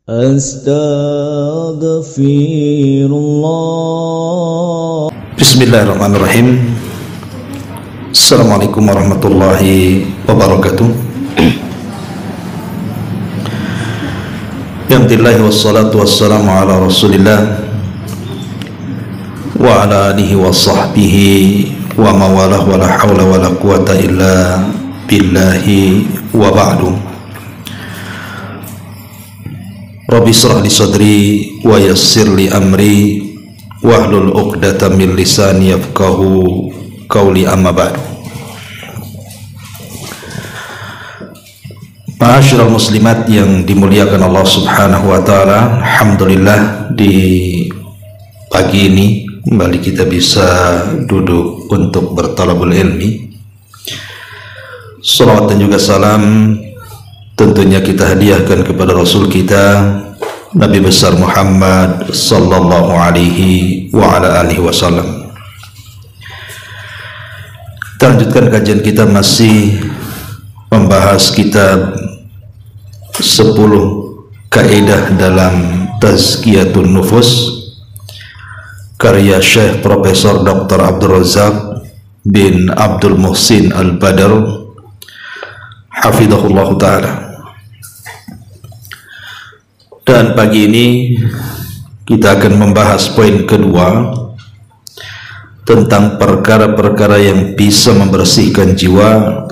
Astaghfirullah. Bismillahirrahmanirrahim. Assalamualaikum warahmatullahi wabarakatuh. Alhamdulillah wassalatu wassalamu ala rasulillah wa ala alihi wa sahbihi wa mawalah wa la hawla wa la quwata illa billahi wa ba'du. Rabbi shrah li sadri wa yassir li amri wahlul 'uqdatam min lisani yafqahu qawli, amma ba'du. Ma'asyiral muslimat yang dimuliakan Allah Subhanahu wa taala, alhamdulillah di pagi ini kembali kita bisa duduk untuk bertalabul ilmi. Salawat dan juga salam tentunya kita hadiahkan kepada Rasul kita Nabi besar Muhammad sallallahu alaihi wa ala alihi wasallam. Kita lanjutkan kajian kita, masih membahas kitab 10 kaidah dalam Tazkiyatun Nufus karya Syekh Profesor Dr. Abdul Razak bin Abdul Muhsin Al-Badr hafidhahullah ta'ala. Dan pagi ini kita akan membahas poin kedua tentang perkara-perkara yang bisa membersihkan jiwa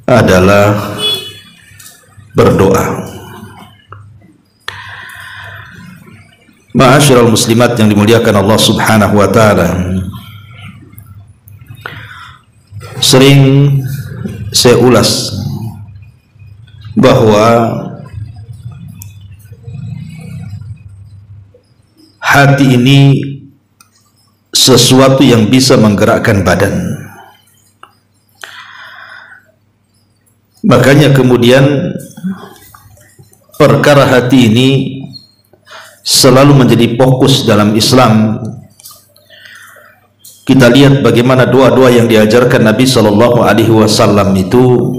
adalah berdoa. Ma'asyiral muslimat yang dimuliakan Allah Subhanahu wa taala, sering saya ulas bahwa hati ini sesuatu yang bisa menggerakkan badan. Makanya kemudian perkara hati ini selalu menjadi fokus dalam Islam. Kita lihat bagaimana doa-doa yang diajarkan Nabi Shallallahu Alaihi Wasallam itu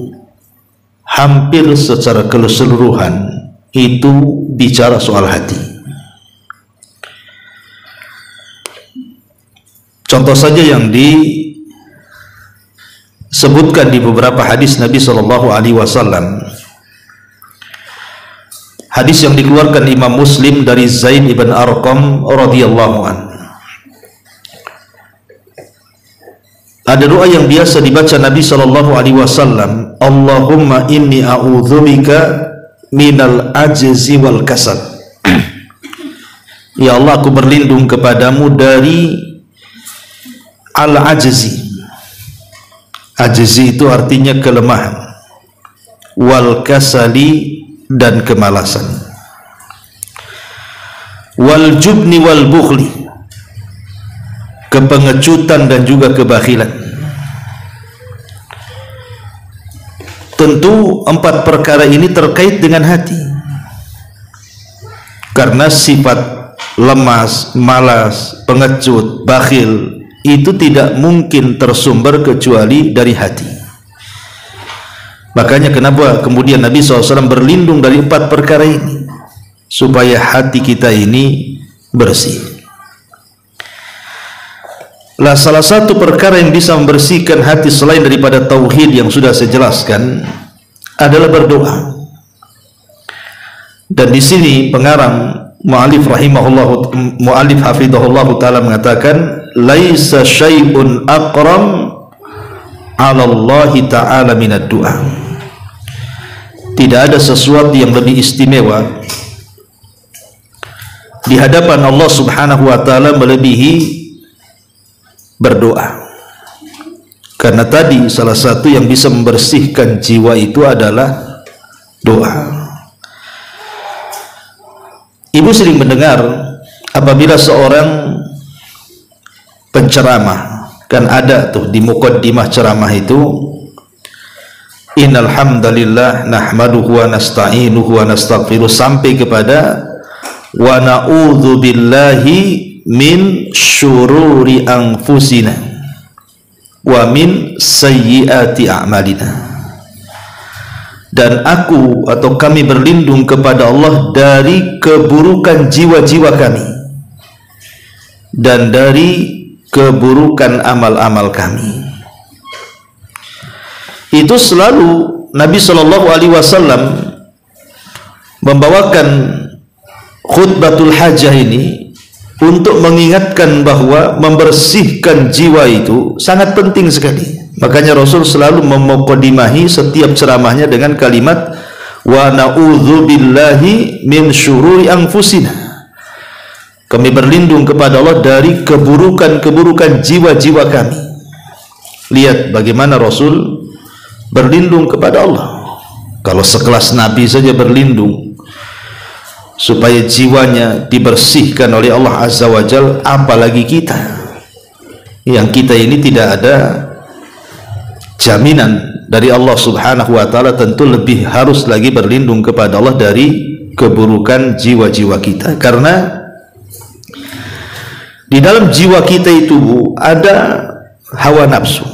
hampir secara keseluruhan itu bicara soal hati. Contoh saja yang disebutkan di beberapa hadis Nabi Shallallahu Alaihi Wasallam. Hadis yang dikeluarkan Imam Muslim dari Zaid ibn Arqam radhiyallahu an. Ada doa yang biasa dibaca Nabi Shallallahu Alaihi Wasallam, Allahumma inni a'udzubika minal ajzi wal kasal. Ya Allah, aku berlindung kepadamu dari al-ajzi. Ajzi itu artinya kelemahan. Wal kasali, dan kemalasan. Wal jubni wal bukhli, kepengecutan dan juga kebakhilan. Tentu empat perkara ini terkait dengan hati, karena sifat lemas, malas, pengecut, bakhil itu tidak mungkin tersumber kecuali dari hati. Makanya kenapa kemudian Nabi SAW berlindung dari empat perkara ini, supaya hati kita ini bersih. Lah, salah satu perkara yang bisa membersihkan hati selain daripada tauhid yang sudah saya jelaskan adalah berdoa. Dan di sini pengarang mu'alif hafidhahullah ta'ala mengatakan, laisa syai'un aqram 'ala Allah ta'ala minad du'a. Tidak ada sesuatu yang lebih istimewa di hadapan Allah Subhanahu wa taala melebihi berdoa. Karena tadi salah satu yang bisa membersihkan jiwa itu adalah doa. Ibu sering mendengar apabila seorang penceramah, kan ada tuh di muqaddimah ceramah itu, innal hamdalillah nahmaduhu wa nasta'inuhu wa nastaghfiruh, sampai kepada wa na'udzu billahi min syururi anfusina wa min sayyiati a'malina. dan aku atau kami berlindung kepada Allah dari keburukan jiwa-jiwa kami dan dari keburukan amal-amal kami. Itu selalu Nabi Shallallahu Alaihi Wasallam membawakan khutbatul hajah ini untuk mengingatkan bahwa membersihkan jiwa itu sangat penting sekali. Makanya Rasul selalu memukadimahi setiap ceramahnya dengan kalimat wa na'udzu billahi min syururi anfusina. Kami berlindung kepada Allah dari keburukan-keburukan jiwa-jiwa kami. Lihat bagaimana Rasul berlindung kepada Allah. Kalau sekelas Nabi saja berlindung supaya jiwanya dibersihkan oleh Allah Azza wa Jal, apalagi kita yang kita ini tidak ada jaminan dari Allah Subhanahu wa Ta'ala, tentu lebih harus lagi berlindung kepada Allah dari keburukan jiwa-jiwa kita. Karena di dalam jiwa kita itu ada hawa nafsu.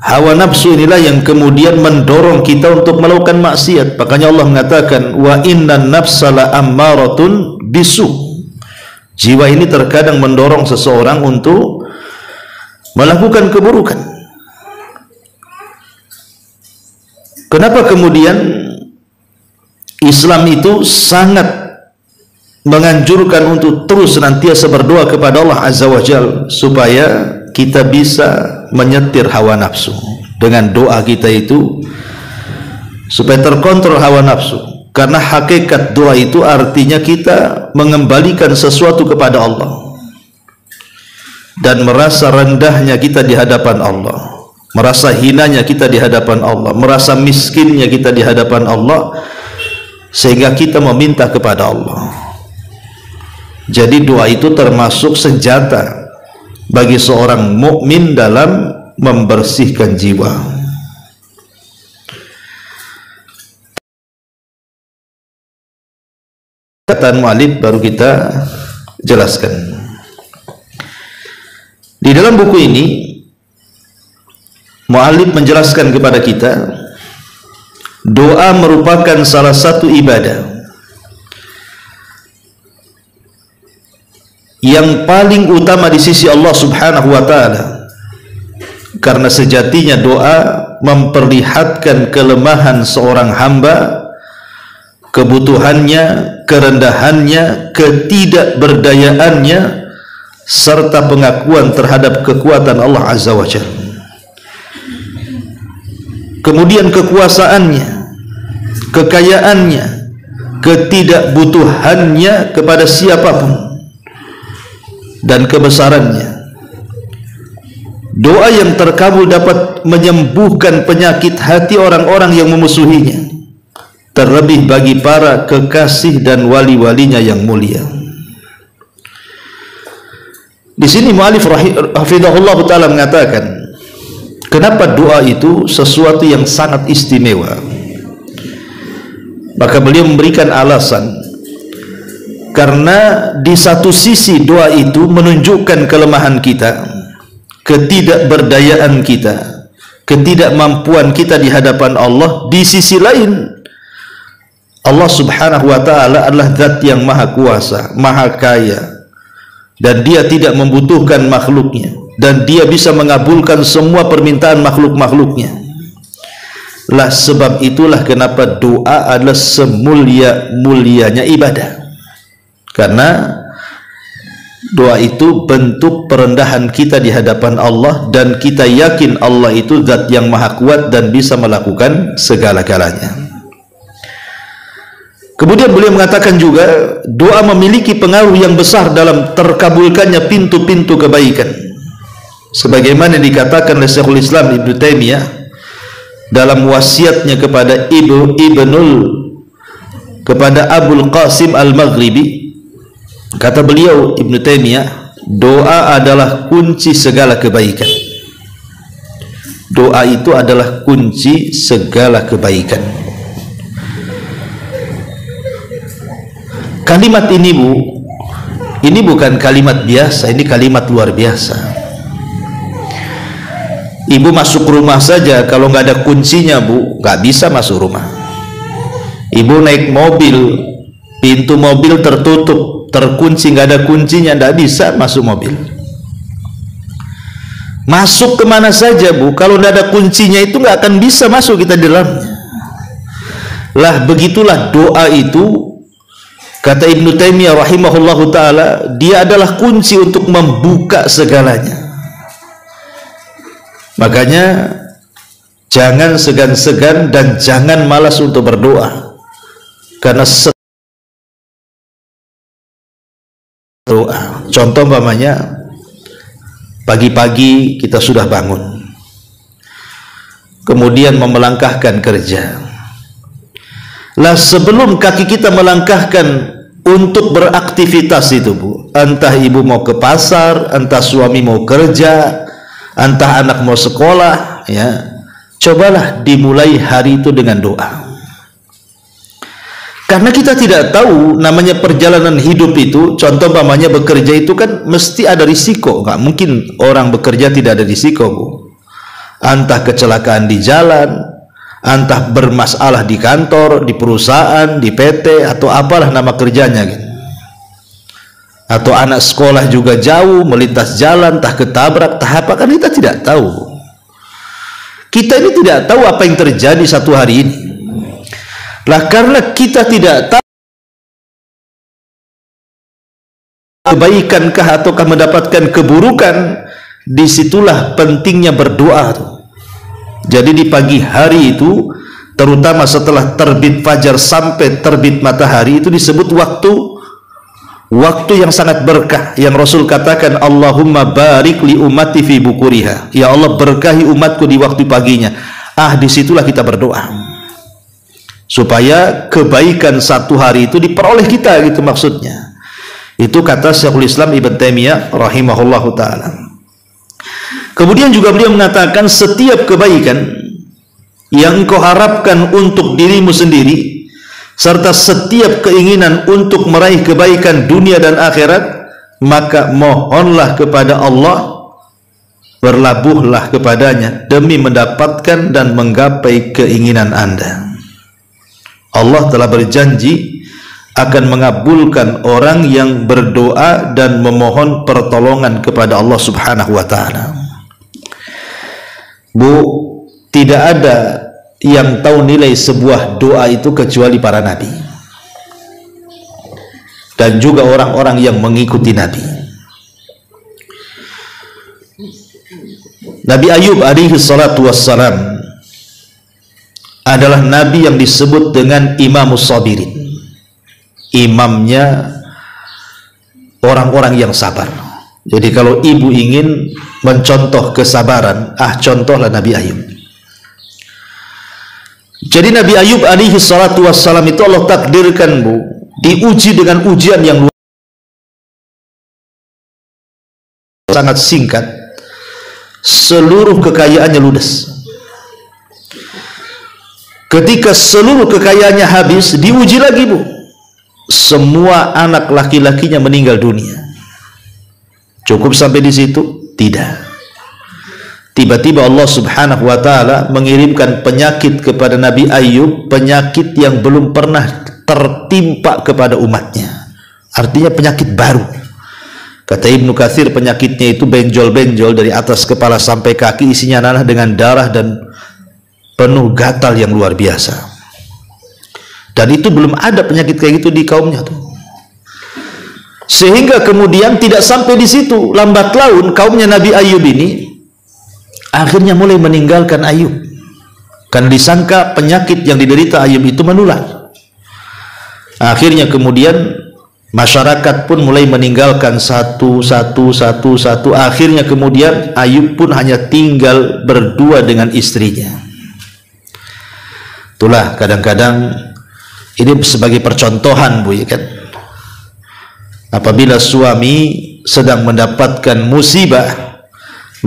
Hawa nafsu inilah yang kemudian mendorong kita untuk melakukan maksiat. Makanya Allah mengatakan wa innan nafsa la ammaratun bisu. Jiwa ini terkadang mendorong seseorang untuk melakukan keburukan. Kenapa kemudian Islam itu sangat menganjurkan untuk terus senantiasa berdoa kepada Allah Azza wa Jalla supaya kita bisa menyetir hawa nafsu dengan doa kita itu, supaya terkontrol hawa nafsu. Karena hakikat doa itu artinya kita mengembalikan sesuatu kepada Allah dan merasa rendahnya kita di hadapan Allah, merasa hinanya kita di hadapan Allah, merasa miskinnya kita di hadapan Allah, sehingga kita meminta kepada Allah. Jadi doa itu termasuk senjata bagi seorang mukmin dalam membersihkan jiwa. Kata mu'allif baru kita jelaskan. Di dalam buku ini mu'allif menjelaskan kepada kita doa merupakan salah satu ibadah yang paling utama di sisi Allah Subhanahu wa Ta'ala, karena sejatinya doa memperlihatkan kelemahan seorang hamba, kebutuhannya, kerendahannya, ketidakberdayaannya, serta pengakuan terhadap kekuatan Allah Azza wa Jalla. Kemudian kekuasaannya, kekayaannya, ketidakbutuhannya kepada siapapun, dan kebesarannya. Doa yang terkabul dapat menyembuhkan penyakit hati orang-orang yang memusuhinya, terlebih bagi para kekasih dan wali-walinya yang mulia. Di sini mu'allif hafizahullah ta'ala mengatakan, kenapa doa itu sesuatu yang sangat istimewa? Maka beliau memberikan alasan. Karena di satu sisi doa itu menunjukkan kelemahan kita, ketidakberdayaan kita, ketidakmampuan kita di hadapan Allah. Di sisi lain, Allah Subhanahu wa Ta'ala adalah zat yang maha kuasa, maha kaya, dan dia tidak membutuhkan makhluknya, dan dia bisa mengabulkan semua permintaan makhluk-makhluknya. Lah sebab itulah kenapa doa adalah semulia-mulianya ibadah. Karena doa itu bentuk perendahan kita di hadapan Allah, dan kita yakin Allah itu zat yang maha kuat dan bisa melakukan segala-galanya. Kemudian beliau mengatakan juga doa memiliki pengaruh yang besar dalam terkabulkannya pintu-pintu kebaikan, sebagaimana dikatakan oleh Syekhul Islam Ibnu Taimiyah dalam wasiatnya kepada kepada Abul Qasim Al-Maghribi. Kata beliau Ibnu Taimiyah, doa adalah kunci segala kebaikan. Doa itu adalah kunci segala kebaikan. Kalimat ini ini bukan kalimat biasa, ini kalimat luar biasa. Ibu masuk rumah saja kalau nggak ada kuncinya, Bu, nggak bisa masuk rumah. Ibu naik mobil, pintu mobil tertutup, terkunci, nggak ada kuncinya, nggak bisa masuk mobil. Masuk kemana saja, Bu, kalau nggak ada kuncinya itu nggak akan bisa masuk kita di dalamnya. Lah begitulah doa itu, kata Ibnu Taimiyah rahimahullahu taala, dia adalah kunci untuk membuka segalanya. Makanya jangan segan-segan dan jangan malas untuk berdoa, karena doa. Contoh umpamanya pagi-pagi kita sudah bangun, kemudian melangkahkan kerja. Lah sebelum kaki kita melangkahkan untuk beraktivitas itu, Bu, entah ibu mau ke pasar, entah suami mau kerja, entah anak mau sekolah, ya, cobalah dimulai hari itu dengan doa. Karena kita tidak tahu namanya perjalanan hidup itu. Contoh umpamanya bekerja itu kan mesti ada risiko, nggak mungkin orang bekerja tidak ada risiko, Bu. Entah kecelakaan di jalan, entah bermasalah di kantor, di perusahaan, di PT, atau apalah nama kerjanya gitu. Atau anak sekolah juga jauh melintas jalan, entah ketabrak, entah apa, kan kita tidak tahu. Kita ini tidak tahu apa yang terjadi satu hari ini. Lah karena kita tidak tahu kebaikankah ataukah mendapatkan keburukan, disitulah pentingnya berdoa tuh. Jadi di pagi hari itu, terutama setelah terbit fajar sampai terbit matahari, itu disebut waktu yang sangat berkah, yang Rasul katakan, Allahumma barik li ummati fi bukuriha, ya Allah berkahi umatku di waktu paginya. Disitulah kita berdoa supaya kebaikan satu hari itu diperoleh kita, gitu maksudnya. Itu kata Syekhul Islam Ibnu Taimiyah rahimahullahu taala. Kemudian juga beliau mengatakan, setiap kebaikan yang kau harapkan untuk dirimu sendiri, serta setiap keinginan untuk meraih kebaikan dunia dan akhirat, maka mohonlah kepada Allah, berlabuhlah kepadanya demi mendapatkan dan menggapai keinginan Anda. Allah telah berjanji akan mengabulkan orang yang berdoa dan memohon pertolongan kepada Allah Subhanahu wa taala. Bu, tidak ada yang tahu nilai sebuah doa itu kecuali para nabi dan juga orang-orang yang mengikuti nabi. Nabi Ayub alaihi salatu wassalam adalah nabi yang disebut dengan Imamus Sabirin, imamnya orang-orang yang sabar. Jadi kalau ibu ingin mencontoh kesabaran, contohlah Nabi Ayub. Jadi Nabi Ayub alaihi salatu wassalam itu Allah takdirkan, Bu, diuji dengan ujian yang sangat singkat, seluruh kekayaannya ludes. Ketika seluruh kekayaannya habis, diuji lagi, Bu. Semua anak laki-lakinya meninggal dunia. Cukup sampai di situ? Tidak. Tiba-tiba Allah Subhanahu wa taala mengirimkan penyakit kepada Nabi Ayub, penyakit yang belum pernah tertimpa kepada umatnya. Artinya penyakit baru. Kata Ibnu Katsir, penyakitnya itu benjol-benjol dari atas kepala sampai kaki, isinya nanah dengan darah dan penuh gatal yang luar biasa. Dan itu belum ada penyakit kayak gitu di kaumnya tuh. Sehingga kemudian tidak sampai di situ, lambat laun kaumnya Nabi Ayub ini akhirnya mulai meninggalkan Ayub, karena disangka penyakit yang diderita Ayub itu menular. Akhirnya kemudian masyarakat pun mulai meninggalkan satu. Akhirnya kemudian Ayub pun hanya tinggal berdua dengan istrinya. Itulah kadang-kadang ini sebagai percontohan, Bu, ya kan? Apabila suami sedang mendapatkan musibah,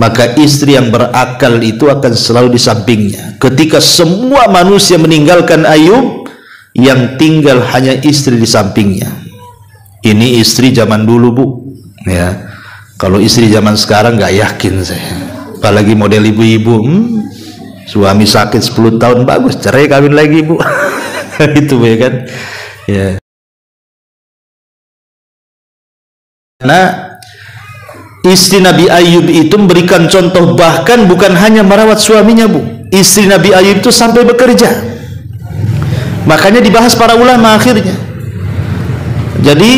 maka istri yang berakal itu akan selalu di sampingnya. Ketika semua manusia meninggalkan Ayub, yang tinggal hanya istri di sampingnya. Ini istri zaman dulu, Bu, ya. Kalau istri zaman sekarang nggak yakin saya. apalagi model ibu-ibu, suami sakit 10 tahun, bagus, cerai kawin lagi bu. Itu ya kan ya. Nah, istri Nabi Ayub itu memberikan contoh, bahkan bukan hanya merawat suaminya bu, istri Nabi Ayub itu sampai bekerja. Makanya dibahas para ulama akhirnya. Jadi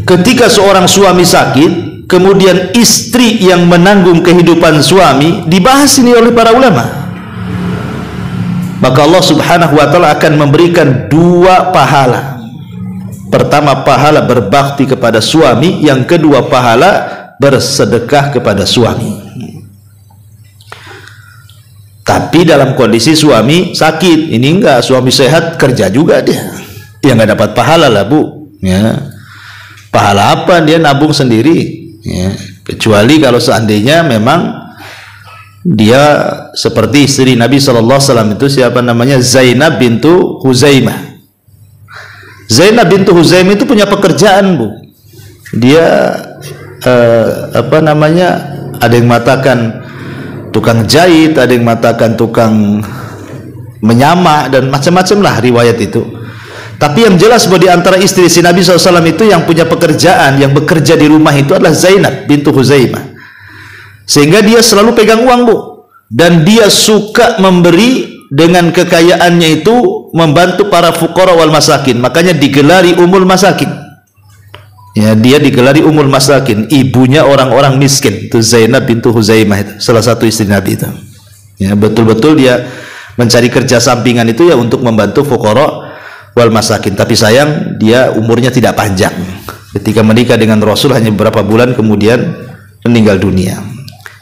ketika seorang suami sakit, kemudian istri yang menanggung kehidupan suami, dibahas ini oleh para ulama. Maka Allah subhanahu wa ta'ala akan memberikan 2 pahala. Pertama, pahala berbakti kepada suami, yang kedua pahala bersedekah kepada suami. Tapi dalam kondisi suami sakit. Ini enggak, suami sehat kerja juga dia, ya enggak dapat pahala lah bu ya. Pahala apa, dia nabung sendiri ya. Kecuali kalau seandainya memang dia seperti istri Nabi SAW itu, siapa namanya, Zainab bintu Huzaimah. Zainab bintu Huzaimah itu punya pekerjaan bu. Dia apa namanya, ada yang mengatakan tukang jahit, ada yang mengatakan tukang menyamak, dan macam-macam lah riwayat itu. Tapi yang jelas bahwa di antara istri si Nabi SAW itu yang punya pekerjaan, yang bekerja di rumah itu adalah Zainab bintu Huzaimah. Sehingga dia selalu pegang uang bu, dan dia suka memberi dengan kekayaannya itu, membantu para fuqara wal masakin. Makanya digelari Ummul Masakin ya, dia digelari Ummul Masakin, ibunya orang-orang miskin. Itu Zainab bintu Huzaimah, itu salah satu istri Nabi itu ya. Betul-betul dia mencari kerja sampingan itu ya untuk membantu fuqara wal masakin. Tapi sayang dia umurnya tidak panjang. Ketika menikah dengan Rasul hanya beberapa bulan kemudian meninggal dunia.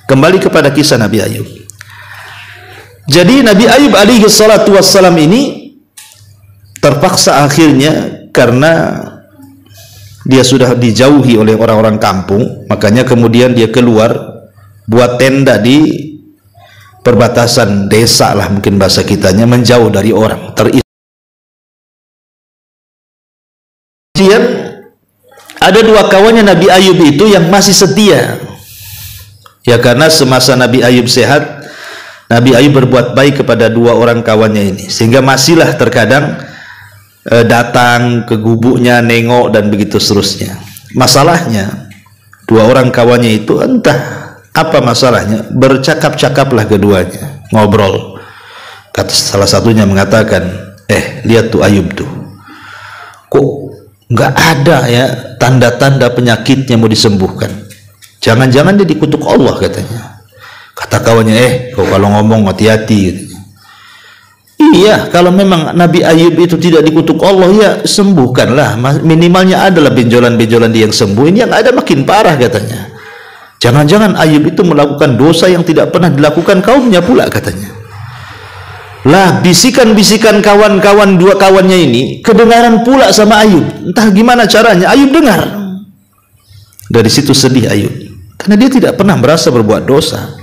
Kembali kepada kisah Nabi Ayub. Jadi Nabi Ayub alaihi salatu wassalam ini terpaksa akhirnya, karena dia sudah dijauhi oleh orang-orang kampung, makanya kemudian dia keluar buat tenda di perbatasan desa lah, mungkin bahasa kitanya, menjauh dari orang. Kemudian ada 2 kawannya Nabi Ayub itu yang masih setia ya, karena semasa Nabi Ayub sehat, Nabi Ayub berbuat baik kepada 2 orang kawannya ini, sehingga masihlah terkadang datang ke gubuknya, nengok, dan begitu seterusnya. Masalahnya 2 orang kawannya itu entah apa masalahnya, bercakap-cakaplah keduanya, ngobrol. Kata salah satunya mengatakan, lihat tuh Ayub tuh, kok nggak ada ya tanda-tanda penyakitnya mau disembuhkan, jangan-jangan dia dikutuk Allah katanya. Kata kawannya, kok kalau ngomong hati-hati gitu. Iya, kalau memang Nabi Ayub itu tidak dikutuk Allah, ya sembuhkanlah, minimalnya adalah benjolan-benjolan dia yang sembuh, ini yang ada makin parah katanya. Jangan-jangan Ayub itu melakukan dosa yang tidak pernah dilakukan kaumnya pula katanya. Lah, bisikan-bisikan kawan-kawan 2 kawannya ini kedengaran pula sama Ayub. Entah gimana caranya Ayub dengar. Dari situ sedih Ayub, karena dia tidak pernah merasa berbuat dosa.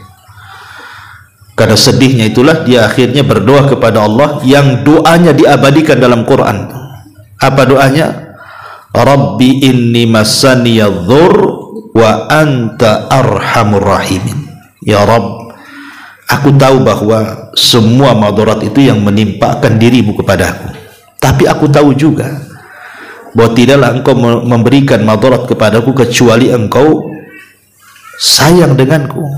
Karena sedihnya itulah dia akhirnya berdoa kepada Allah, yang doanya diabadikan dalam Quran. Apa doanya? Rabbi inni masaniyadh-dhur wa anta arhamur rahimin. Ya Rabb, aku tahu bahwa semua madarat itu yang menimpakan dirimu kepadaku, tapi aku tahu juga bahwa tidaklah engkau memberikan madarat kepadaku kecuali engkau sayang denganku.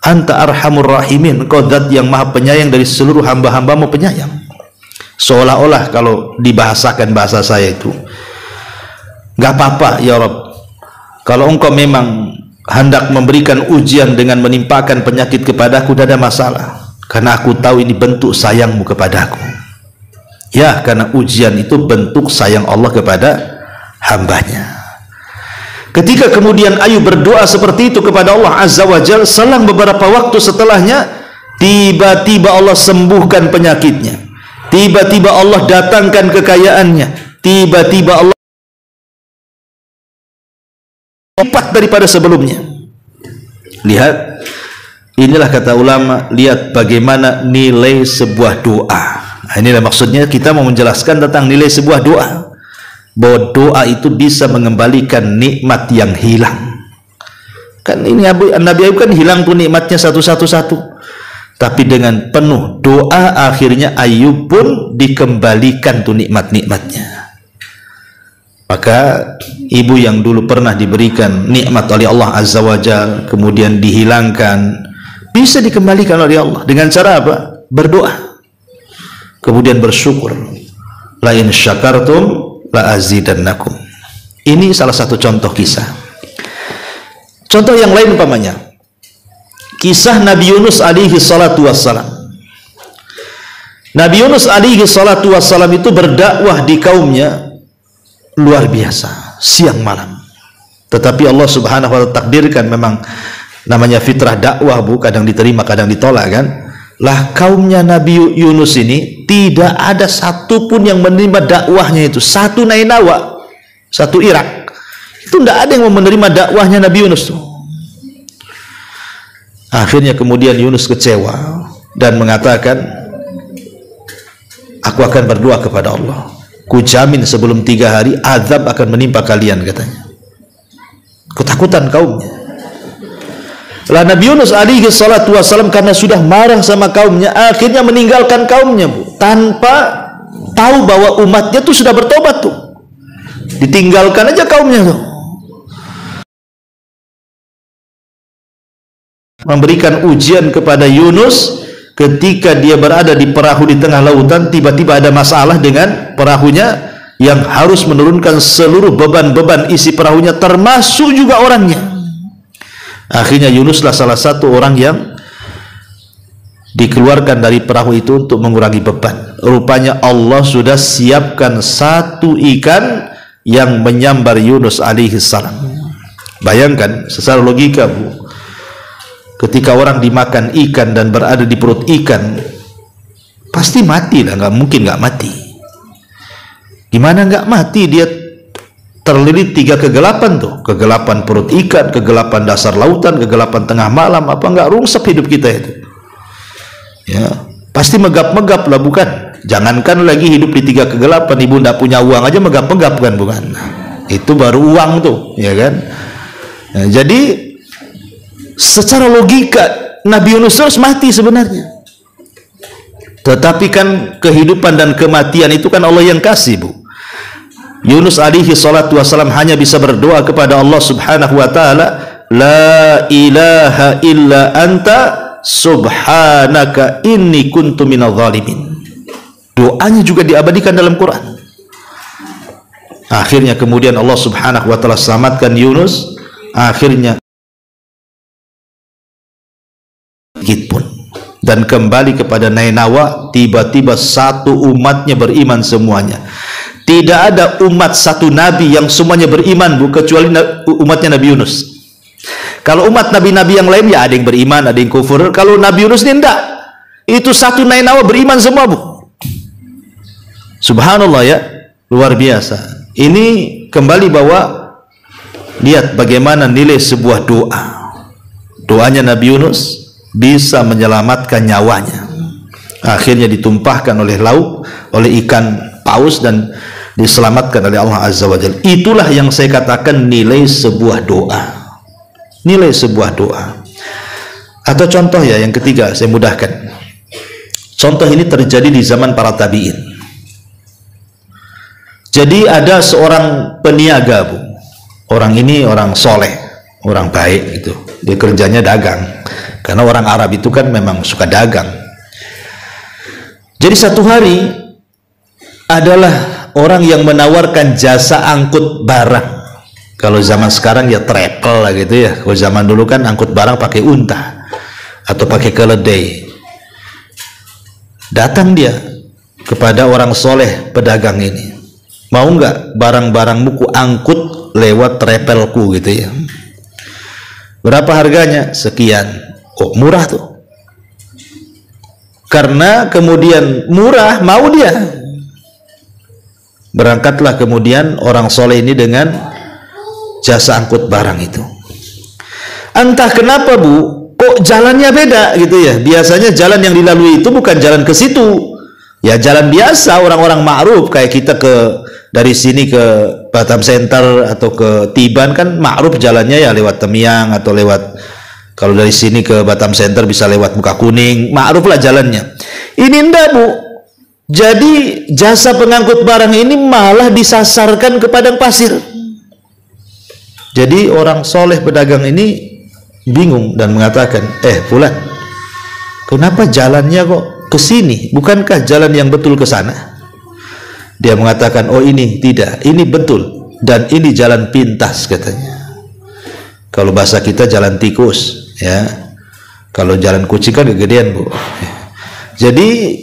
Anta arhamur rahimin, engkau zat yang maha penyayang dari seluruh hamba-hambamu penyayang. Seolah-olah kalau dibahasakan bahasa saya itu, nggak apa-apa ya Rabb, kalau engkau memang hendak memberikan ujian dengan menimpakan penyakit kepadaku, tidak ada masalah, karena aku tahu ini bentuk sayangmu kepadaku. Ya, karena ujian itu bentuk sayang Allah kepada hambanya. Ketika kemudian Ayub berdoa seperti itu kepada Allah Azza wa Jalla, selang beberapa waktu setelahnya, tiba-tiba Allah sembuhkan penyakitnya, tiba-tiba Allah datangkan kekayaannya, tiba-tiba Allah lipat daripada sebelumnya. Lihat, inilah kata ulama, lihat bagaimana nilai sebuah doa. Nah, inilah maksudnya kita mau menjelaskan tentang nilai sebuah doa, bahwa doa itu bisa mengembalikan nikmat yang hilang. Kan ini Nabi Ayub kan hilang tuh nikmatnya satu-satu. Tapi dengan penuh doa akhirnya Ayub pun dikembalikan tuh nikmat-nikmatnya. Maka ibu yang dulu pernah diberikan nikmat oleh Allah Azza wa Jalla kemudian dihilangkan, bisa dikembalikan oleh Allah dengan cara apa? Berdoa. Kemudian bersyukur. La in syakartum la azidannakum. Ini salah satu contoh kisah. Contoh yang lain umpamanya kisah Nabi Yunus alaihi salatu wassalam. Nabi Yunus alaihi salatu wassalam itu berdakwah di kaumnya luar biasa, siang malam. Tetapi Allah Subhanahu wa taala takdirkan, memang namanya fitrah dakwah, Bu, kadang diterima kadang ditolak kan. Lah kaumnya Nabi Yunus ini tidak ada satupun yang menerima dakwahnya itu. Satu Nainawa, satu Irak, itu tidak ada yang mau menerima dakwahnya Nabi Yunus tuh. Akhirnya kemudian Yunus kecewa dan mengatakan, aku akan berdoa kepada Allah, kujamin sebelum 3 hari azab akan menimpa kalian, katanya. Ketakutan kaumnya. Lah Nabi Yunus alaihi salatu wassalam karena sudah marah sama kaumnya, akhirnya meninggalkan kaumnya, Bu, tanpa tahu bahwa umatnya tuh sudah bertobat tuh. Ditinggalkan aja kaumnya tuh. Memberikan ujian kepada Yunus ketika dia berada di perahu di tengah lautan, tiba-tiba ada masalah dengan perahunya yang harus menurunkan seluruh beban-beban isi perahunya, termasuk juga orangnya. Akhirnya Yunuslah salah satu orang yang dikeluarkan dari perahu itu untuk mengurangi beban. Rupanya Allah sudah siapkan satu ikan yang menyambar Yunus alaihi salam. Bayangkan secara logika, Bu, ketika orang dimakan ikan dan berada di perut ikan, pasti mati lah, nggak mungkin nggak mati. Gimana nggak mati? Dia terlilit 3 kegelapan tuh, kegelapan perut ikan, kegelapan dasar lautan, kegelapan tengah malam. Apa nggak rungsep hidup kita itu? Ya, pasti megap-megap lah, bukan? Jangankan lagi hidup di 3 kegelapan, ibu nggak punya uang aja megap-megap kan, bukan? Itu baru uang tuh, ya kan? Nah, jadi secara logika Nabi Yunus harus mati sebenarnya. Tetapi kan kehidupan dan kematian itu kan Allah yang kasih, Bu. Yunus alaihi salatu wassalam hanya bisa berdoa kepada Allah Subhanahu wa taala, la ilaha illa anta subhanaka inni kuntu minadh dhalimin. Doanya juga diabadikan dalam Quran. Akhirnya kemudian Allah Subhanahu wa taala selamatkan Yunus. Akhirnya pun dan kembali kepada Nainawa, tiba-tiba satu umatnya beriman semuanya. Tidak ada umat satu nabi yang semuanya beriman, Bu, kecuali umatnya Nabi Yunus. Kalau umat nabi-nabi yang lain ya ada yang beriman, ada yang kufur. Kalau Nabi Yunus ini enggak. Itu satu Nainawa beriman semua, Bu. Subhanallah ya, luar biasa. Ini kembali bahwa lihat bagaimana nilai sebuah doa. Doanya Nabi Yunus bisa menyelamatkan nyawanya. Akhirnya ditumpahkan oleh laut, oleh ikan paus, dan diselamatkan oleh Allah Azza wa Jalla. Itulah yang saya katakan nilai sebuah doa. Nilai sebuah doa. Atau contoh ya yang ketiga, saya mudahkan. Contoh ini terjadi di zaman para tabi'in. Jadi ada seorang peniaga, Bu. Orang ini orang soleh, orang baik gitu. Dia kerjanya dagang. Karena orang Arab itu kan memang suka dagang. Jadi satu hari adalah orang yang menawarkan jasa angkut barang. Kalau zaman sekarang ya travel lah gitu ya. Kalau zaman dulu kan angkut barang pakai unta atau pakai keledai. Datang dia kepada orang soleh pedagang ini. Mau nggak barang-barangmu ku angkut lewat travelku gitu ya. Berapa harganya? Sekian. Oh, murah tuh. Karena kemudian murah, mau dia. Berangkatlah kemudian orang soleh ini dengan jasa angkut barang itu. Entah kenapa, Bu, kok jalannya beda gitu ya. Biasanya jalan yang dilalui itu bukan jalan ke situ. Ya jalan biasa orang-orang ma'ruf, kayak kita ke dari sini ke Batam Center atau ke Tiban kan ma'ruf jalannya ya lewat Temiang atau lewat, kalau dari sini ke Batam Center bisa lewat Muka Kuning, ma'ruf lah jalannya. Ini enggak, Bu. Jadi jasa pengangkut barang ini malah disasarkan ke padang pasir. Jadi orang soleh pedagang ini bingung dan mengatakan, Fulan, kenapa jalannya kok ke sini? Bukankah jalan yang betul ke sana? Dia mengatakan, oh ini tidak, ini betul, dan ini jalan pintas katanya. Kalau bahasa kita jalan tikus, ya. Kalau jalan kucing kan kegedean, Bu. Jadi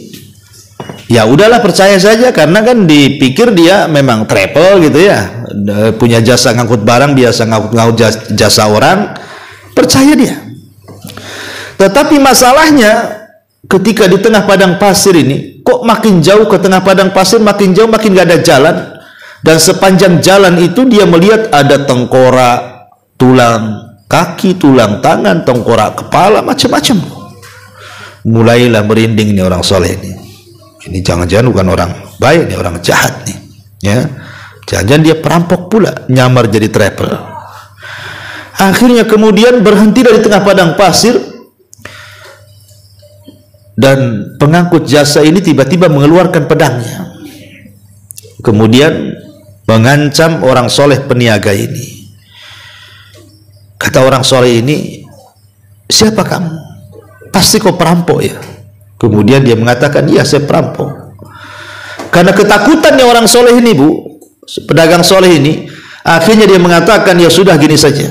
ya udahlah, percaya saja, karena kan dipikir dia memang travel gitu ya, punya jasa ngangkut barang, biasa ngangkut jasa orang, percaya dia. Tetapi masalahnya ketika di tengah padang pasir ini, kok makin jauh ke tengah padang pasir, makin jauh makin gak ada jalan, dan sepanjang jalan itu dia melihat ada tengkorak, tulang kaki, tulang tangan, tengkorak kepala, macam-macam. Mulailah merinding nih orang soleh ini. Ini jangan-jangan bukan orang baik, ini orang jahat nih, ya. Jangan-jangan dia perampok pula, nyamar jadi travel. Akhirnya kemudian berhenti dari tengah padang pasir, dan pengangkut jasa ini tiba-tiba mengeluarkan pedangnya, kemudian mengancam orang soleh peniaga ini. Kata orang soleh ini, siapa kamu? Pasti kau perampok ya? Kemudian dia mengatakan, iya saya perampok. Karena ketakutannya orang soleh ini, Bu, pedagang soleh ini, akhirnya dia mengatakan, ya sudah gini saja,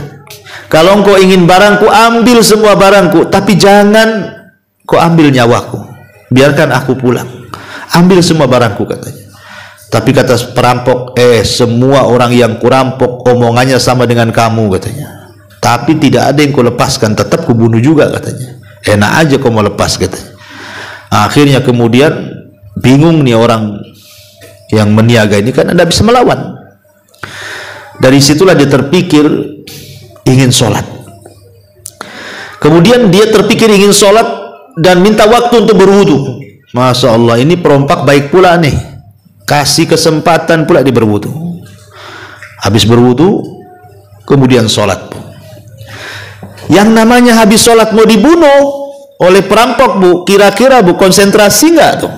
kalau engkau ingin barangku, ambil semua barangku, tapi jangan kau ambil nyawaku, biarkan aku pulang, ambil semua barangku katanya. Tapi kata perampok, semua orang yang kurampok omongannya sama dengan kamu katanya, tapi tidak ada yang kau lepaskan, tetap kubunuh juga katanya. Enak aja kau mau lepas katanya. Akhirnya kemudian bingung nih orang yang meniaga ini, kan anda bisa melawan. Dari situlah dia terpikir ingin sholat. Kemudian dia terpikir ingin sholat dan minta waktu untuk berwudu. Masya Allah, ini perompak baik pula nih, kasih kesempatan pula dia berwudu. Habis berwudu kemudian sholat. Yang namanya habis sholat mau dibunuh oleh perampok, Bu, kira-kira Bu konsentrasi nggak tuh?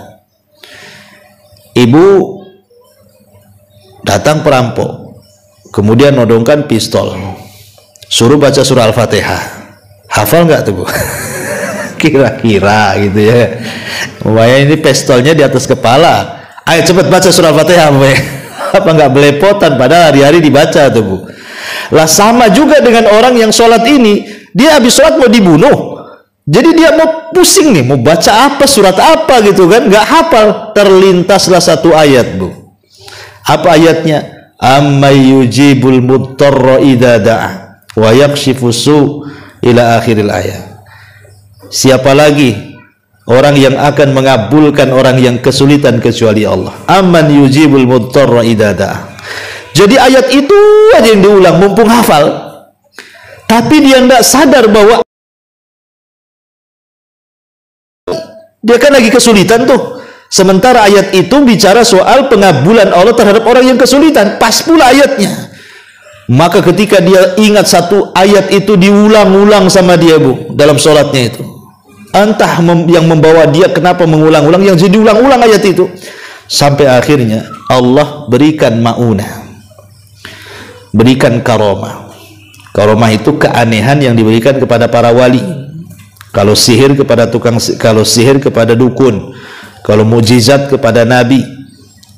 Ibu datang perampok, kemudian nodongkan pistol, suruh baca surah Al-Fatihah. Hafal nggak tuh, Bu? Kira-kira gitu ya. Umpamanya ini pistolnya di atas kepala, ayo cepet baca surah Al-Fatihah, Bu. Apa nggak belepotan? Padahal hari-hari dibaca tuh, Bu. Lah sama juga dengan orang yang sholat ini, dia habis sholat mau dibunuh. Jadi dia mau pusing nih, mau baca apa, surat apa gitu kan, nggak hafal. Terlintaslah satu ayat, Bu. Apa ayatnya? Amman yujibul mudtarra idza da'a wa yakshifu su' ila akhiril ayat. Siapa lagi orang yang akan mengabulkan orang yang kesulitan kecuali Allah? Amman yujibul mudtarra idza da'a. Jadi ayat itu aja yang diulang, mumpung hafal, tapi dia tidak sadar bahwa dia kan lagi kesulitan tuh. Sementara ayat itu bicara soal pengabulan Allah terhadap orang yang kesulitan. Pas pula ayatnya. Maka ketika dia ingat satu ayat itu diulang-ulang sama dia, Bu, dalam sholatnya itu, entah yang membawa dia kenapa mengulang-ulang, yang jadi ulang-ulang ayat itu, sampai akhirnya Allah berikan ma'unah, berikan karomah. Karomah itu keanehan yang diberikan kepada para wali. Kalau sihir kepada tukang, kalau sihir kepada dukun, kalau mukjizat kepada nabi,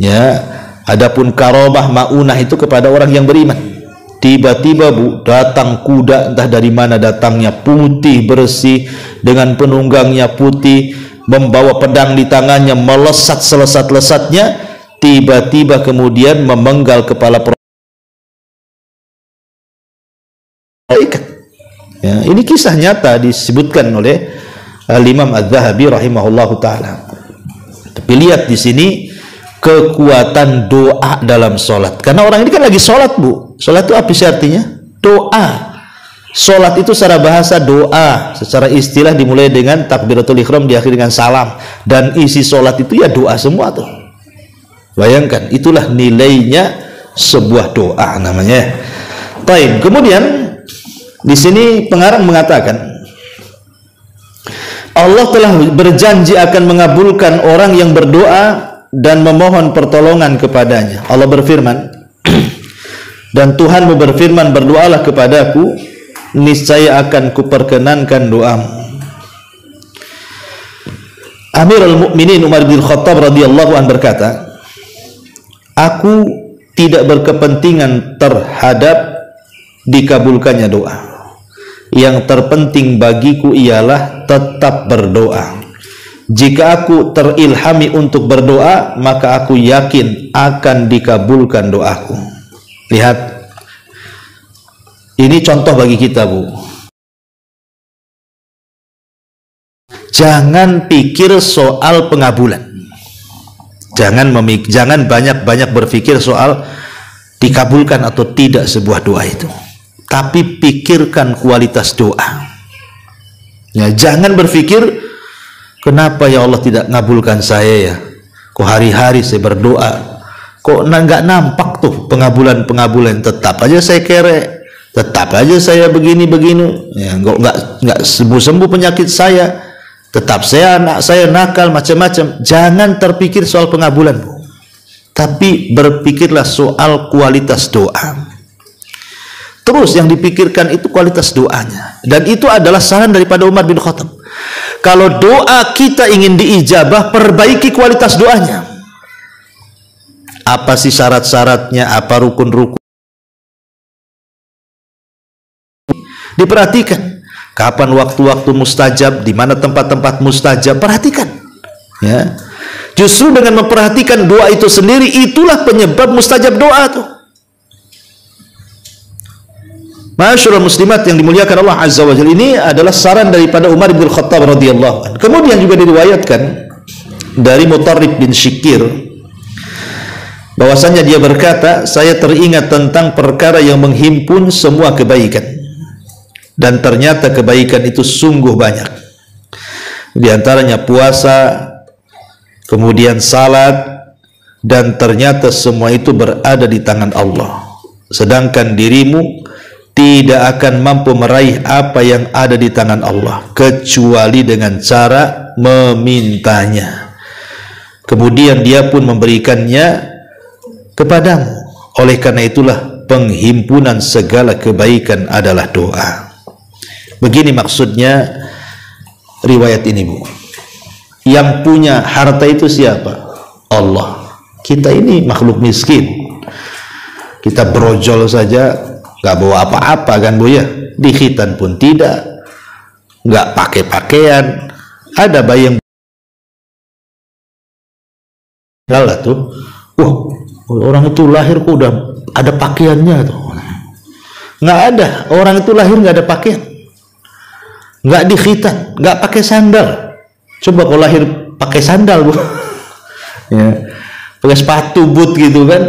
ya. Adapun karomah maunah itu kepada orang yang beriman. Tiba-tiba, Bu, datang kuda, entah dari mana datangnya, putih bersih dengan penunggangnya putih, membawa pedang di tangannya, melesat selesat-lesatnya, tiba-tiba kemudian memenggal kepala malaikat. Ya, ini kisah nyata disebutkan oleh Imam Az-Zahabi rahimahullahu taala. Tapi lihat di sini kekuatan doa dalam sholat. Karena orang ini kan lagi sholat, Bu. Sholat itu apa sih artinya? Doa. Sholat itu secara bahasa doa. Secara istilah dimulai dengan takbiratul ihram, diakhiri dengan salam. Dan isi sholat itu ya doa semua tuh. Bayangkan, itulah nilainya sebuah doa namanya. Baik, kemudian di sini pengarang mengatakan Allah telah berjanji akan mengabulkan orang yang berdoa dan memohon pertolongan kepadanya. Allah berfirman, dan Tuhanmu berfirman, berdoalah kepadaku, niscaya akan kuperkenankan doamu. Amirul Mukminin Umar bin Khattab radhiyallahu anhu berkata, aku tidak berkepentingan terhadap dikabulkannya doa. Yang terpenting bagiku ialah tetap berdoa. Jika aku terilhami untuk berdoa, maka aku yakin akan dikabulkan doaku. Lihat, ini contoh bagi kita, Bu. Jangan pikir soal pengabulan. Jangan banyak-banyak berpikir soal dikabulkan atau tidak sebuah doa itu. Tapi pikirkan kualitas doa. Ya, jangan berpikir, kenapa ya Allah tidak ngabulkan saya ya? Kok hari-hari saya berdoa, kok nggak nampak tuh pengabulan-pengabulan? Tetap aja saya kere, tetap aja saya begini-begini. Ya, nggak sembuh-sembuh penyakit saya. Tetap anak saya nakal macam-macam. Jangan terpikir soal pengabulan, Bu. Tapi berpikirlah soal kualitas doa. Terus yang dipikirkan itu kualitas doanya. Dan itu adalah saran daripada Umar bin Khattab. Kalau doa kita ingin diijabah, perbaiki kualitas doanya. Apa sih syarat-syaratnya? Apa rukun-rukun? Diperhatikan. Kapan waktu-waktu mustajab? Di mana tempat-tempat mustajab? Perhatikan. Ya. Justru dengan memperhatikan doa itu sendiri, itulah penyebab mustajab doa tuh. Masyaallah muslimat yang dimuliakan Allah Azza wa Jalla, ini adalah saran daripada Umar bin Khattab radhiyallahu anhu. Kemudian juga diriwayatkan dari Mutarrib bin Syikir bahwasanya dia berkata, saya teringat tentang perkara yang menghimpun semua kebaikan, dan ternyata kebaikan itu sungguh banyak. Di antaranya puasa, kemudian salat, dan ternyata semua itu berada di tangan Allah, sedangkan dirimu tidak akan mampu meraih apa yang ada di tangan Allah kecuali dengan cara memintanya. Kemudian dia pun memberikannya kepadamu. Oleh karena itulah penghimpunan segala kebaikan adalah doa. Begini maksudnya riwayat ini, Bu. Yang punya harta itu siapa? Allah. Kita ini makhluk miskin. Kita brojol saja, nggak bawa apa-apa kan, Bu ya. Di khitan pun tidak, nggak pakai pakaian. Ada bayi yang lah tuh, wah orang itu lahir kok udah ada pakaiannya tuh. Nggak ada, orang itu lahir nggak ada pakaian, nggak di khitan, nggak pakai sandal. Coba kalau lahir pakai sandal, Bu, ya, pakai sepatu boot gitu kan.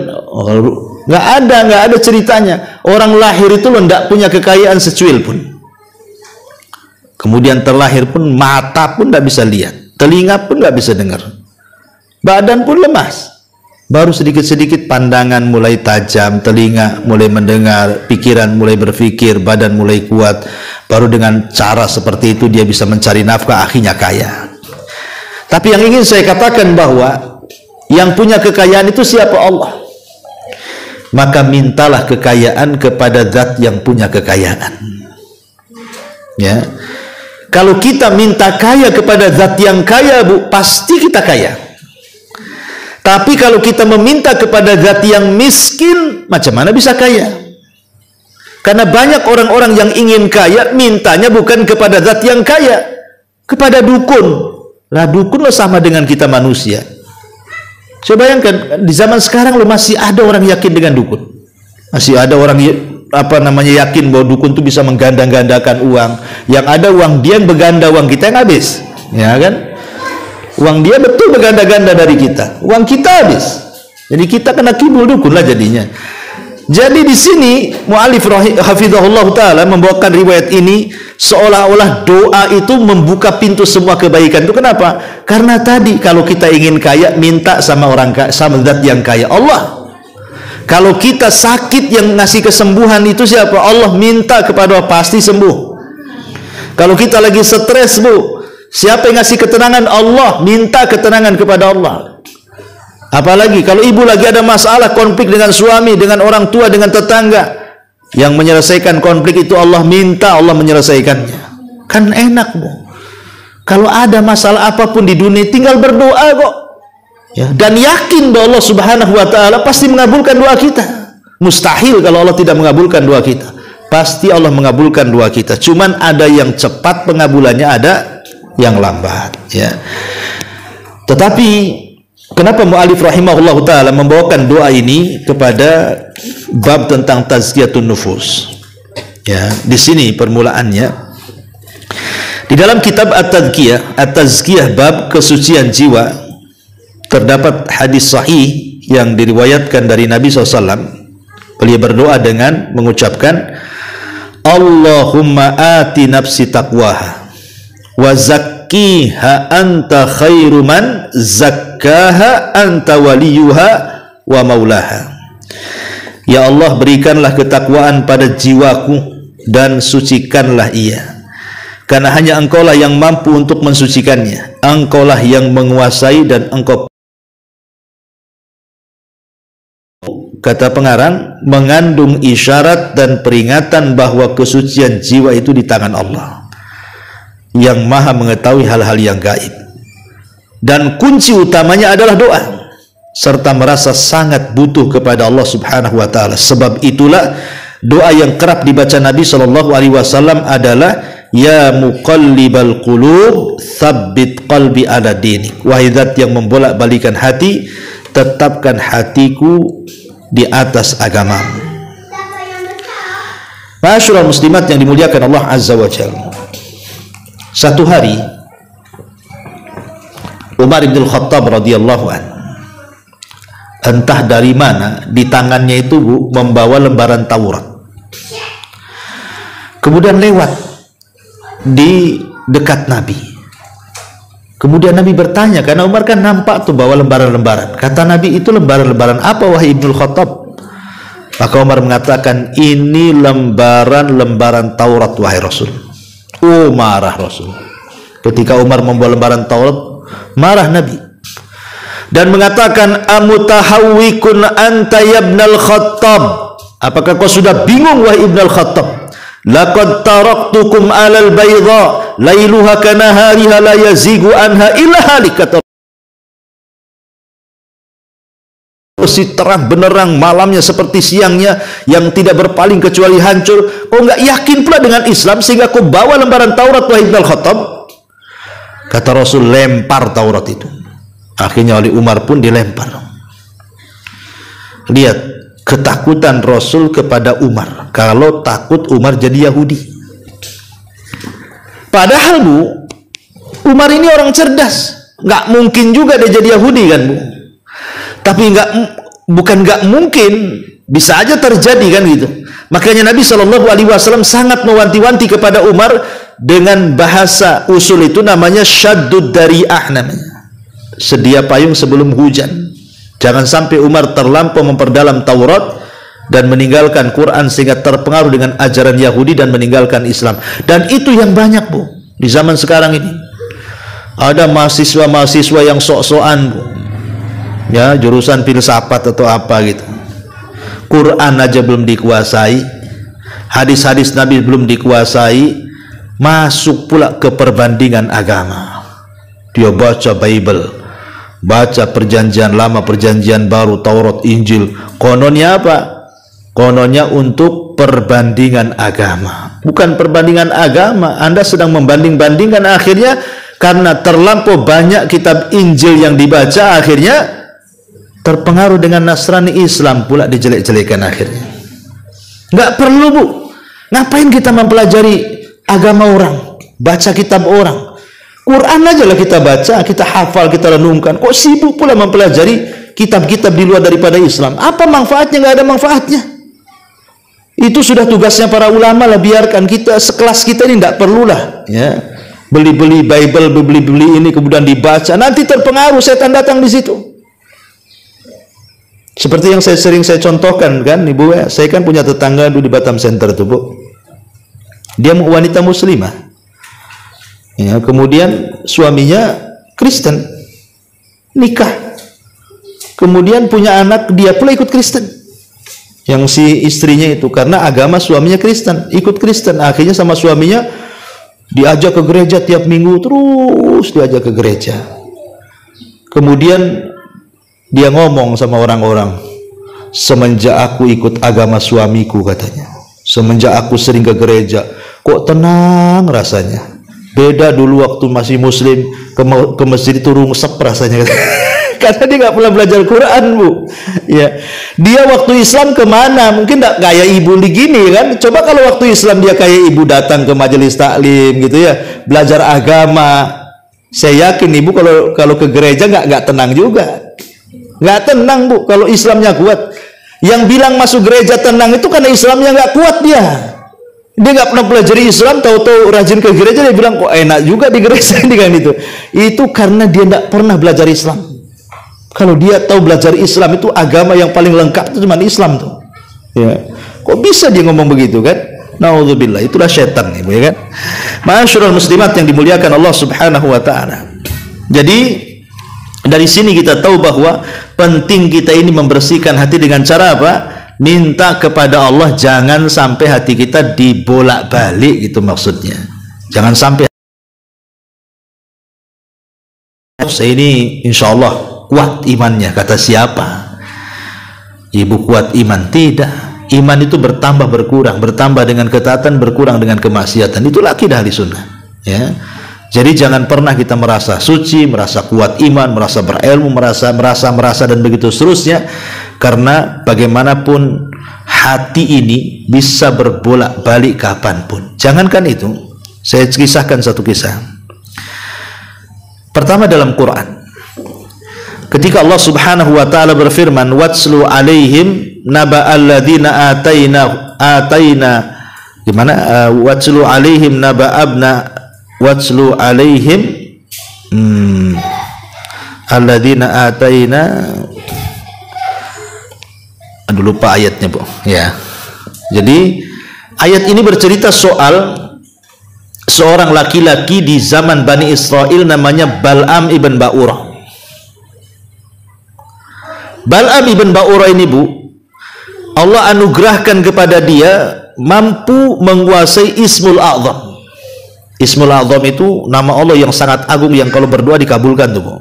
Nggak ada ceritanya. Orang lahir itu loh nggak punya kekayaan secuil pun. Kemudian terlahir pun mata pun nggak bisa lihat, telinga pun nggak bisa dengar, badan pun lemas. Baru sedikit-sedikit pandangan mulai tajam, telinga mulai mendengar, pikiran mulai berpikir, badan mulai kuat. Baru dengan cara seperti itu dia bisa mencari nafkah, akhirnya kaya. Tapi yang ingin saya katakan bahwa yang punya kekayaan itu siapa? Allah. Maka mintalah kekayaan kepada zat yang punya kekayaan. Ya, kalau kita minta kaya kepada zat yang kaya, Bu, pasti kita kaya. Tapi kalau kita meminta kepada zat yang miskin, macam mana bisa kaya? Karena banyak orang-orang yang ingin kaya, mintanya bukan kepada zat yang kaya, kepada dukun. Lah dukun lo sama dengan kita manusia. Coba bayangkan, di zaman sekarang lo masih ada orang yakin dengan dukun. Masih ada orang yakin bahwa dukun itu bisa mengganda-gandakan uang. Yang ada uang dia yang berganda, uang kita yang habis. Ya kan? Uang dia betul berganda-ganda dari kita. Uang kita habis. Jadi kita kena kibul dukun lah jadinya. Jadi di sini mu'allif hafizahullah taala membawakan riwayat ini seolah-olah doa itu membuka pintu semua kebaikan. Itu kenapa? Karena tadi kalau kita ingin kaya, minta sama orang kaya, sama zat yang kaya, Allah. Kalau kita sakit, yang ngasih kesembuhan itu siapa? Allah. Minta kepada Allah, pasti sembuh. Kalau kita lagi stres, Bu, siapa yang ngasih ketenangan? Allah. Minta ketenangan kepada Allah. Apalagi kalau ibu lagi ada masalah, konflik dengan suami, dengan orang tua, dengan tetangga, yang menyelesaikan konflik itu Allah, minta Allah menyelesaikannya. Kan enak, Bu. Kalau ada masalah apapun di dunia, tinggal berdoa kok. Ya, dan yakin bahwa Allah Subhanahu wa taala pasti mengabulkan doa kita. Mustahil kalau Allah tidak mengabulkan doa kita. Pasti Allah mengabulkan doa kita. Cuman ada yang cepat pengabulannya, ada yang lambat, ya. Tetapi kenapa mu'allif rahimahullah ta'ala membawakan doa ini kepada bab tentang tazkiyatun nufus? Ya, di sini permulaannya. Di dalam kitab At-Tazkiyah bab kesucian jiwa, terdapat hadis sahih yang diriwayatkan dari Nabi SAW. Beliau berdoa dengan mengucapkan, Allahumma ati nafsi taqwaha wa zakkiha anta khairu man zakkaha anta waliyuha wa maulaha. Ya Allah, berikanlah ketakwaan pada jiwaku dan sucikanlah ia, karena hanya Engkaulah yang mampu untuk mensucikannya. Engkaulah yang menguasai dan Engkau, kata pengarang, mengandung isyarat dan peringatan bahwa kesucian jiwa itu di tangan Allah yang maha mengetahui hal-hal yang gaib. Dan kunci utamanya adalah doa, serta merasa sangat butuh kepada Allah Subhanahu wa taala. Sebab itulah doa yang kerap dibaca Nabi sallallahu alaihi wasallam adalah, ya muqallibal qulub tsabbit qalbi ala dinik. Wahai zat yang membolak-balikan hati, tetapkan hatiku di atas agamamu. Ma'asyiral muslimat yang dimuliakan Allah Azza wa Jalla. Satu hari Umar bin Khattab radhiyallahu anhu, entah dari mana di tangannya itu, Bu, membawa lembaran Taurat. Kemudian lewat di dekat Nabi. Kemudian Nabi bertanya, karena Umar kan nampak tuh bawa lembaran-lembaran. Kata Nabi, itu lembaran-lembaran apa wahai Ibnu Khattab? Maka Umar mengatakan, ini lembaran-lembaran Taurat wahai Rasul. Oh, marah Rasul. Ketika Umar membawa lembaran Taurat, marah Nabi dan mengatakan, amutahawwikun anta ya Ibnul Khattab? Apakah kau sudah bingung wahai Ibnul Khattab? Laqad taraktukum 'alal bayda lailuha kanahariha la yazigu anha illa halik. Kata si terang benerang, malamnya seperti siangnya, yang tidak berpaling kecuali hancur. Kau enggak yakin pula dengan Islam sehingga kau bawa lembaran Taurat wahai Ibnul Khattab? Kata Rasul, lempar Taurat itu. Akhirnya oleh Umar pun dilempar. Lihat ketakutan Rasul kepada Umar. Kalau takut Umar jadi Yahudi. Padahal, Bu, Umar ini orang cerdas. Nggak mungkin juga dia jadi Yahudi, kan, Bu? Tapi bukan nggak mungkin, bisa aja terjadi, kan, gitu. Makanya Nabi Shallallahu Alaihi Wasallam sangat mewanti-wanti kepada Umar dengan bahasa usul itu, namanya syaddud dari'ah, namanya sedia payung sebelum hujan. Jangan sampai Umar terlampau memperdalam Taurat dan meninggalkan Quran sehingga terpengaruh dengan ajaran Yahudi dan meninggalkan Islam. Dan itu yang banyak, Bu, di zaman sekarang ini. Ada mahasiswa-mahasiswa yang sok-sokan, Bu, ya, jurusan filsafat atau apa gitu. Quran aja belum dikuasai, hadis-hadis Nabi belum dikuasai, masuk pula ke perbandingan agama. Dia baca Bible, baca perjanjian lama, perjanjian baru, Taurat, Injil. Kononnya apa? Kononnya untuk perbandingan agama. Bukan perbandingan agama, Anda sedang membanding-bandingkan. Akhirnya karena terlampau banyak kitab Injil yang dibaca, akhirnya terpengaruh dengan Nasrani, Islam pula dijelek-jelekan akhirnya. Nggak perlu, Bu. Ngapain kita mempelajari agama orang, baca kitab orang? Quran aja lah kita baca, kita hafal, kita renungkan. Kok sibuk pula mempelajari kitab-kitab di luar daripada Islam? Apa manfaatnya? Nggak ada manfaatnya. Itu sudah tugasnya para ulama lah, biarkan kita sekelas kita ini tidak perlulah ya beli-beli Bible, beli-beli ini kemudian dibaca, nanti terpengaruh, setan datang di situ. Seperti yang sering saya contohkan kan, Ibu ya, saya kan punya tetangga dulu di Batam Center tuh, Bu. Dia wanita muslimah. Ya, kemudian suaminya Kristen. Nikah. Kemudian punya anak, dia pula ikut Kristen. Yang si istrinya itu karena agama suaminya Kristen, ikut Kristen. Akhirnya sama suaminya diajak ke gereja tiap minggu, terus diajak ke gereja. Kemudian dia ngomong sama orang-orang, semenjak aku ikut agama suamiku, katanya, semenjak aku sering ke gereja, kok tenang rasanya. Beda dulu waktu masih muslim, ke masjid itu rungsep rasanya. Karena dia nggak pernah belajar Quran, Bu. Ya, dia waktu Islam kemana? Mungkin nggak kayak ibu gini kan? Coba kalau waktu Islam dia kayak ibu datang ke majelis taklim gitu ya, belajar agama. Saya yakin ibu kalau ke gereja nggak tenang juga. Nggak tenang, Bu, kalau Islamnya kuat. Yang bilang masuk gereja tenang itu karena Islamnya nggak kuat dia. Dia nggak pernah belajar Islam, tahu-tahu rajin ke gereja, dia bilang kok enak juga di gereja ini kan itu. Itu karena dia nggak pernah belajar Islam. Kalau dia tahu belajar Islam itu agama yang paling lengkap itu cuma Islam tuh. Ya. Kok bisa dia ngomong begitu kan? Nauzubillah, itulah setan, Ibu ya kan. Ma'asyiral muslimat yang dimuliakan Allah Subhanahu wa taala. Jadi dari sini kita tahu bahwa penting kita ini membersihkan hati dengan cara apa? Minta kepada Allah jangan sampai hati kita dibolak-balik, gitu maksudnya. Jangan sampai saya ini insya Allah kuat imannya, kata siapa? Ibu kuat iman? Tidak. Iman itu bertambah berkurang, bertambah dengan ketaatan, berkurang dengan kemaksiatan. Itulah akidah ahli sunnah ya. Jadi jangan pernah kita merasa suci, merasa kuat iman, merasa berilmu, merasa dan begitu seterusnya. Karena bagaimanapun hati ini bisa berbolak-balik kapanpun. Jangankan itu, saya kisahkan satu kisah. Pertama dalam Quran, ketika Allah Subhanahu wa taala berfirman, "Watslu 'alaihim naba'alladzina ataina" gimana? "Watslu 'alaihim naba'abna" watslu alaihim alladzina ataina, aduh lupa ayatnya, Bu ya. Jadi ayat ini bercerita soal seorang laki-laki di zaman Bani Israel namanya Bal'am ibn Ba'urah. Bal'am ibn Ba'urah ini, Bu, Allah anugerahkan kepada dia mampu menguasai Ismul A'zam. Ismul A'zam itu nama Allah yang sangat agung, yang kalau berdoa dikabulkan tuh, Bu.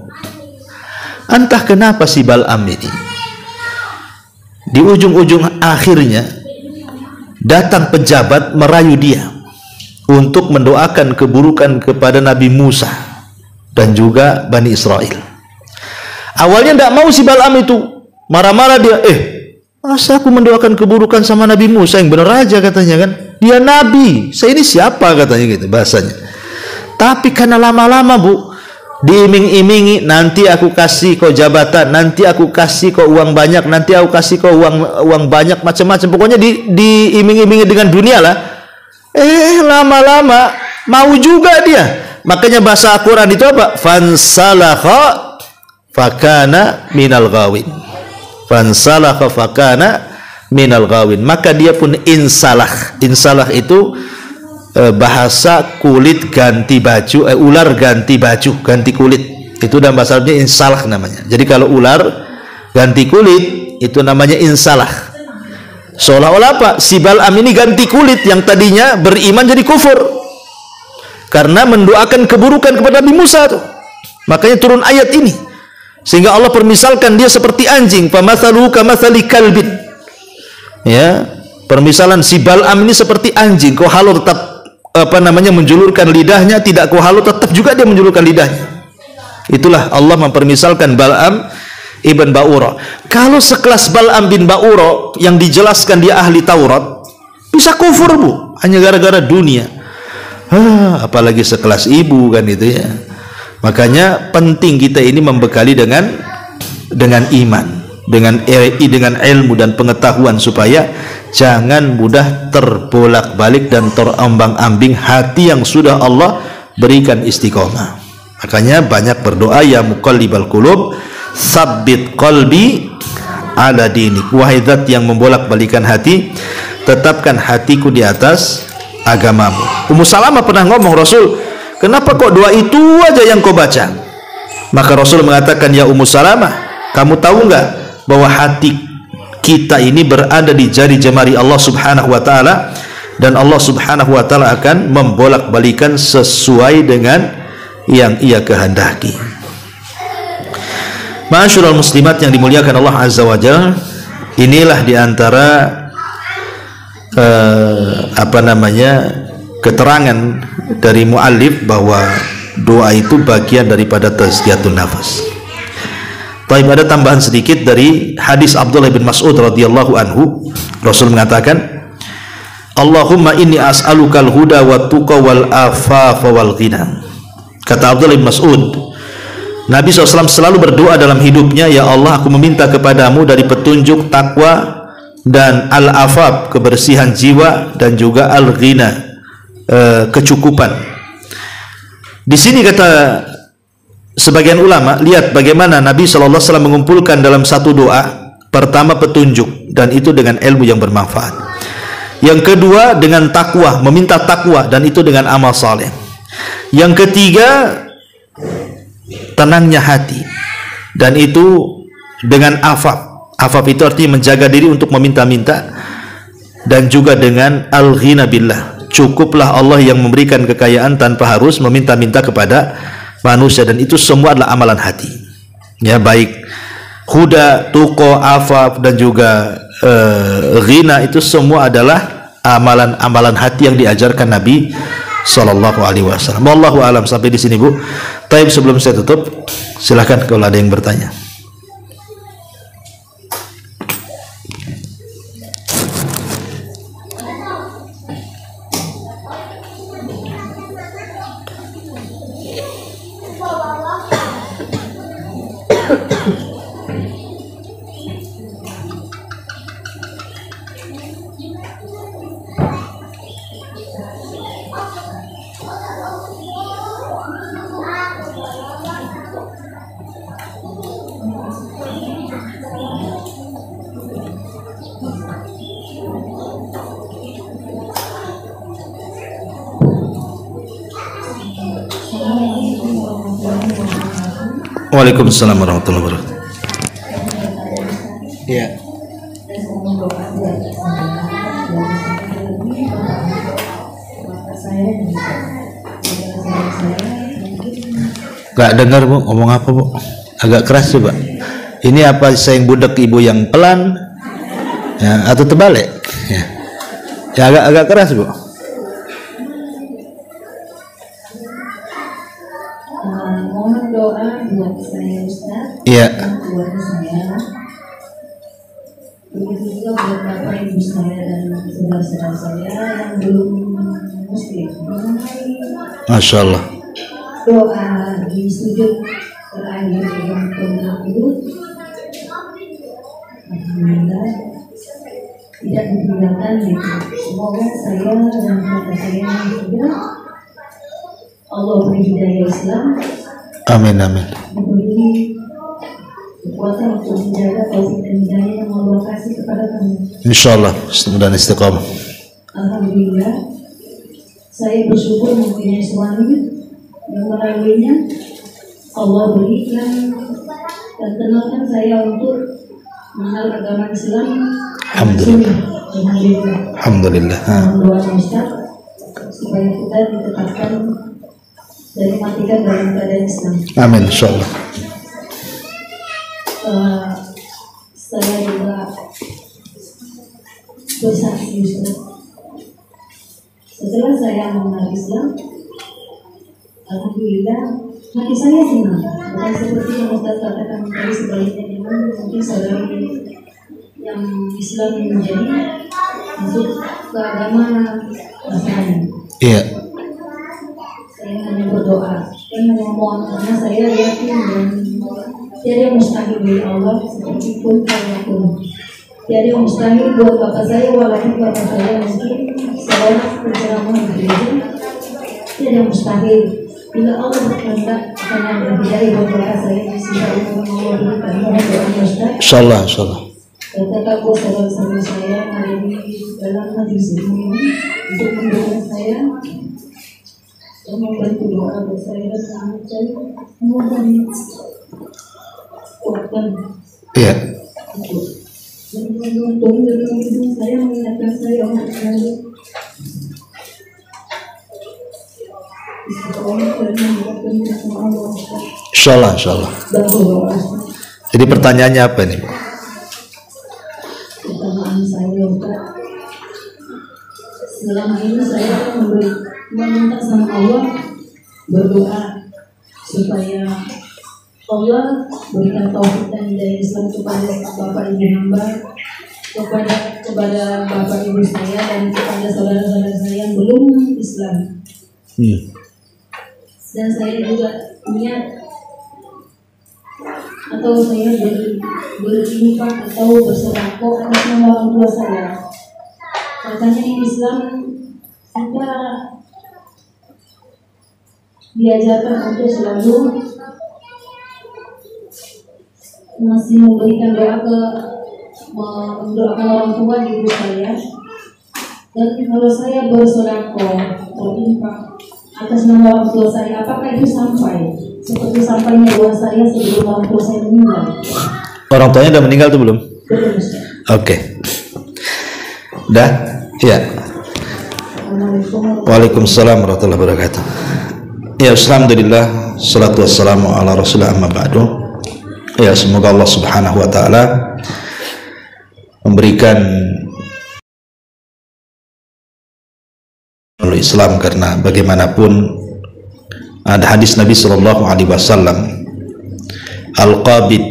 Entah kenapa si Bal'am ini di ujung-ujung akhirnya datang pejabat merayu dia untuk mendoakan keburukan kepada Nabi Musa dan juga Bani Israel. Awalnya tidak mau si Bal'am itu, marah-marah dia, masa aku mendoakan keburukan sama Nabi Musa, yang benar aja katanya kan, dia nabi, saya ini siapa katanya gitu bahasanya. Tapi karena lama-lama, Bu, diiming-imingi, nanti aku kasih kau jabatan, nanti aku kasih kau uang banyak, nanti aku kasih kau uang banyak, macam-macam, pokoknya diiming-imingi dengan dunia lah. Lama-lama mau juga dia. Makanya bahasa Al-Quran itu apa? Fansalakha fakana minal ghawin. Fansalakha fakana minal ghawin. Maka dia pun insalah. Insalah itu bahasa kulit ganti baju, ular ganti baju, ganti kulit. Itu dalam bahasa Arabnya insalah namanya. Jadi kalau ular ganti kulit itu namanya insalah. Seolah-olah apa? Si Bal'am ini ganti kulit, yang tadinya beriman jadi kufur karena mendoakan keburukan kepada Nabi Musa tuh. Makanya turun ayat ini, sehingga Allah permisalkan dia seperti anjing, famathaluhu kamathali kalbin. Ya, permisalan si Bal'am ini seperti anjing. Kau halu tetap menjulurkan lidahnya, tidak kau halu tetap juga dia menjulurkan lidahnya. Itulah Allah mempermisalkan Bal'am ibn Ba'urah. Kalau sekelas Bal'am bin Ba'urah yang dijelaskan dia ahli Taurat, bisa kufur, Bu, hanya gara-gara dunia. Apalagi sekelas ibu kan itu ya. Makanya penting kita ini membekali dengan iman dengan ilmu dan pengetahuan supaya jangan mudah terbolak-balik dan terombang-ambing hati yang sudah Allah berikan istiqomah. Makanya banyak berdoa, ya muqallibal qulub tsabbit qalbi ala dinik. Wahai zat yang membolak-balikan hati, tetapkan hatiku di atas agamamu. Ummu Salamah pernah ngomong, Rasul, kenapa kok doa itu aja yang kau baca? Maka Rasul mengatakan, ya Ummu Salamah, kamu tahu enggak bahwa hati kita ini berada di jari jemari Allah Subhanahu wa taala, dan Allah Subhanahu wa taala akan membolak-balikan sesuai dengan yang Ia kehendaki. Ma'asyiral muslimat yang dimuliakan Allah Azza wa Jalla, inilah diantara keterangan dari muallif bahwa doa itu bagian daripada tazkiyatun nafas. Taib, ada tambahan sedikit dari hadis Abdullah bin Mas'ud radhiyallahu anhu. Rasul mengatakan, Allahumma inni as'alukal huda wa tuqa wal afafa wal ghina. Kata Abdullah bin Mas'ud, Nabi SAW selalu berdoa dalam hidupnya, ya Allah, aku meminta kepadamu dari petunjuk, takwa, dan al-afaf, kebersihan jiwa, dan juga al-ghina, kecukupan. Di sini kata sebagian ulama, lihat bagaimana Nabi SAW mengumpulkan dalam satu doa. Pertama petunjuk, dan itu dengan ilmu yang bermanfaat. Yang kedua dengan takwa, meminta takwa, dan itu dengan amal saleh. Yang ketiga tenangnya hati, dan itu dengan afaf. Afaf itu artinya menjaga diri untuk meminta-minta, dan juga dengan al-ghina billah, cukuplah Allah yang memberikan kekayaan tanpa harus meminta-minta kepada manusia, dan itu semua adalah amalan hati. Ya, baik huda, tuqa, afaf, dan juga ghina, itu semua adalah amalan-amalan hati yang diajarkan Nabi sallallahu alaihi wasallam. Wallahu alam. Sampai di sini, Bu. Taib, sebelum saya tutup, silakan kalau ada yang bertanya. Waalaikumsalam warahmatullahi wabarakatuh. Iya. Gak dengar, Bu, ngomong apa, Bu? Agak keras coba. Ini apa saya yang budak, Ibu yang pelan, ya, atau terbalik? Ya, ya agak keras, Bu. Mohon doa buat saya, Ustaz. Iya. Keluarga saya. Begitu juga buat bapak ibu saya dan saudara-saudara saya yang belum muslim. Masya Allah. Doa di sujud terakhir yang ke-60, alhamdulillah tidak ditinggalkan gitu. Semoga saya dan keluarga saya juga Allah beri hidayah Islam. Amin, amin. Memberi kekuatan untuk menjaga taufik dan hidayah yang Allah kasih kepada kami. Insyaallah dan istiqamah. Alhamdulillah, saya bersyukur mempunyai suami yang melaluinya Allah berikan dan kenalkan saya untuk mengenal agama Islam. Alhamdulillah. Alhamdulillah. Alhamdulillah. Doa Ustaz supaya kita ditetapkan dan dimatikan dalam keadaan Islam. Amin, insyaallah. Saya juga bersaksi, Ustaz. Setelah saya mengenal Islam, alhamdulillah hati saya senang. Bukan seperti yang Ustaz katakan tadi, sebaliknya memang mungkin saudari yang Islam menjadi masuk ke agama Nasrani. Iya. Saya hanya berdoa, saya memohon karena saya yakin dan Tiada yang mustahil bagi Allah seperti pun fayakun. Tiada yang mustahil buat bapak saya walaupun bapak saya mungkin seorang penceramah di gereja. Tiada yang mustahil bila Allah berkehendak akan yang hidayah buat bapak saya di sisi umur Allah berikan. Mohon doa Ustaz. Insyaallah, insyaallah. Katakan buat saudara-saudara saya yang ada di dalam majelis ini untuk mendukung saya dan membantu doa buat saya dan anak saya. Mohon kuatkan. Iya. Dan saya mengingatkan saya untuk selalu Insyaallah, insyaallah. Jadi pertanyaannya apa nih, Bu? Pertanyaan saya, Pak, selama ini saya meminta sama Allah, berdoa supaya Allah berikan taufik dan hidayah Islam kepada Bapak Ibu hamba, kepada Bapak Ibu saya dan kepada saudara-saudara saya yang belum Islam. Dan saya juga niat atau saya berinfak atau bersedekah atas nama orang tua saya. Katanya di Islam kita diajarkan untuk selalu masih memberikan doa mendoakan orang tua di ibu saya. Dan kalau saya bersedekah atau infak atas nama orang tua saya, apakah itu sampai seperti sampainya doa saya sebelum orang tua saya meninggal? Orang tuanya udah meninggal tuh belum? Betul, Ustaz. Oke. Dah? Ya. Waalaikumsalam warahmatullahi wabarakatuh. Ya, alhamdulillah, salatu wassalamu ala rasulillah amma ba'du. Ya, semoga Allah subhanahu wa ta'ala memberikan Islam, karena bagaimanapun ada hadis Nabi sallallahu alaihi wasallam, al-qabid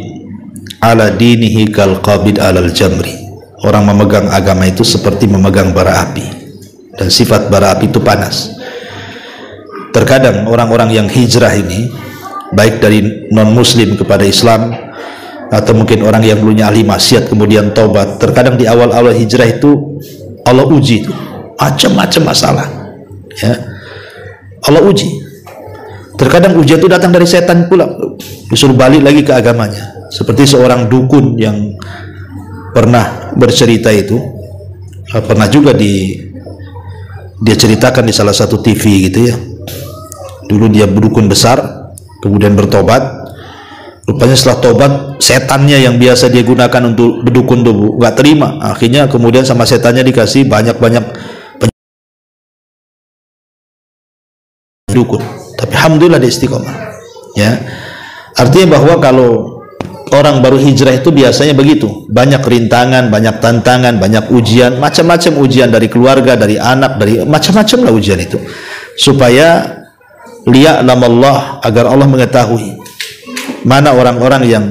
ala dinihi kal qabid alal jamri. Orang memegang agama itu seperti memegang bara api, dan sifat bara api itu panas. Terkadang orang-orang yang hijrah ini, baik dari non muslim kepada Islam atau mungkin orang yang dulunya ahli maksiat kemudian taubat, terkadang di awal-awal hijrah itu Allah uji itu macam-macam masalah, ya. Allah uji. Terkadang ujian itu datang dari setan pula, disuruh balik lagi ke agamanya. Seperti seorang dukun yang pernah bercerita itu, pernah juga dia ceritakan di salah satu TV gitu ya. Dulu dia berdukun besar, kemudian bertobat. Rupanya setelah tobat, setannya yang biasa dia gunakan untuk berdukun tuh nggak terima. Akhirnya kemudian sama setannya dikasih banyak-banyak dukun. Tapi alhamdulillah dia istiqomah. Ya, artinya bahwa kalau orang baru hijrah itu biasanya begitu, banyak rintangan, banyak tantangan, banyak ujian, macam-macam ujian dari keluarga, dari anak, dari macam-macam lah ujian itu, supaya liya'lamallah, agar Allah mengetahui mana orang-orang yang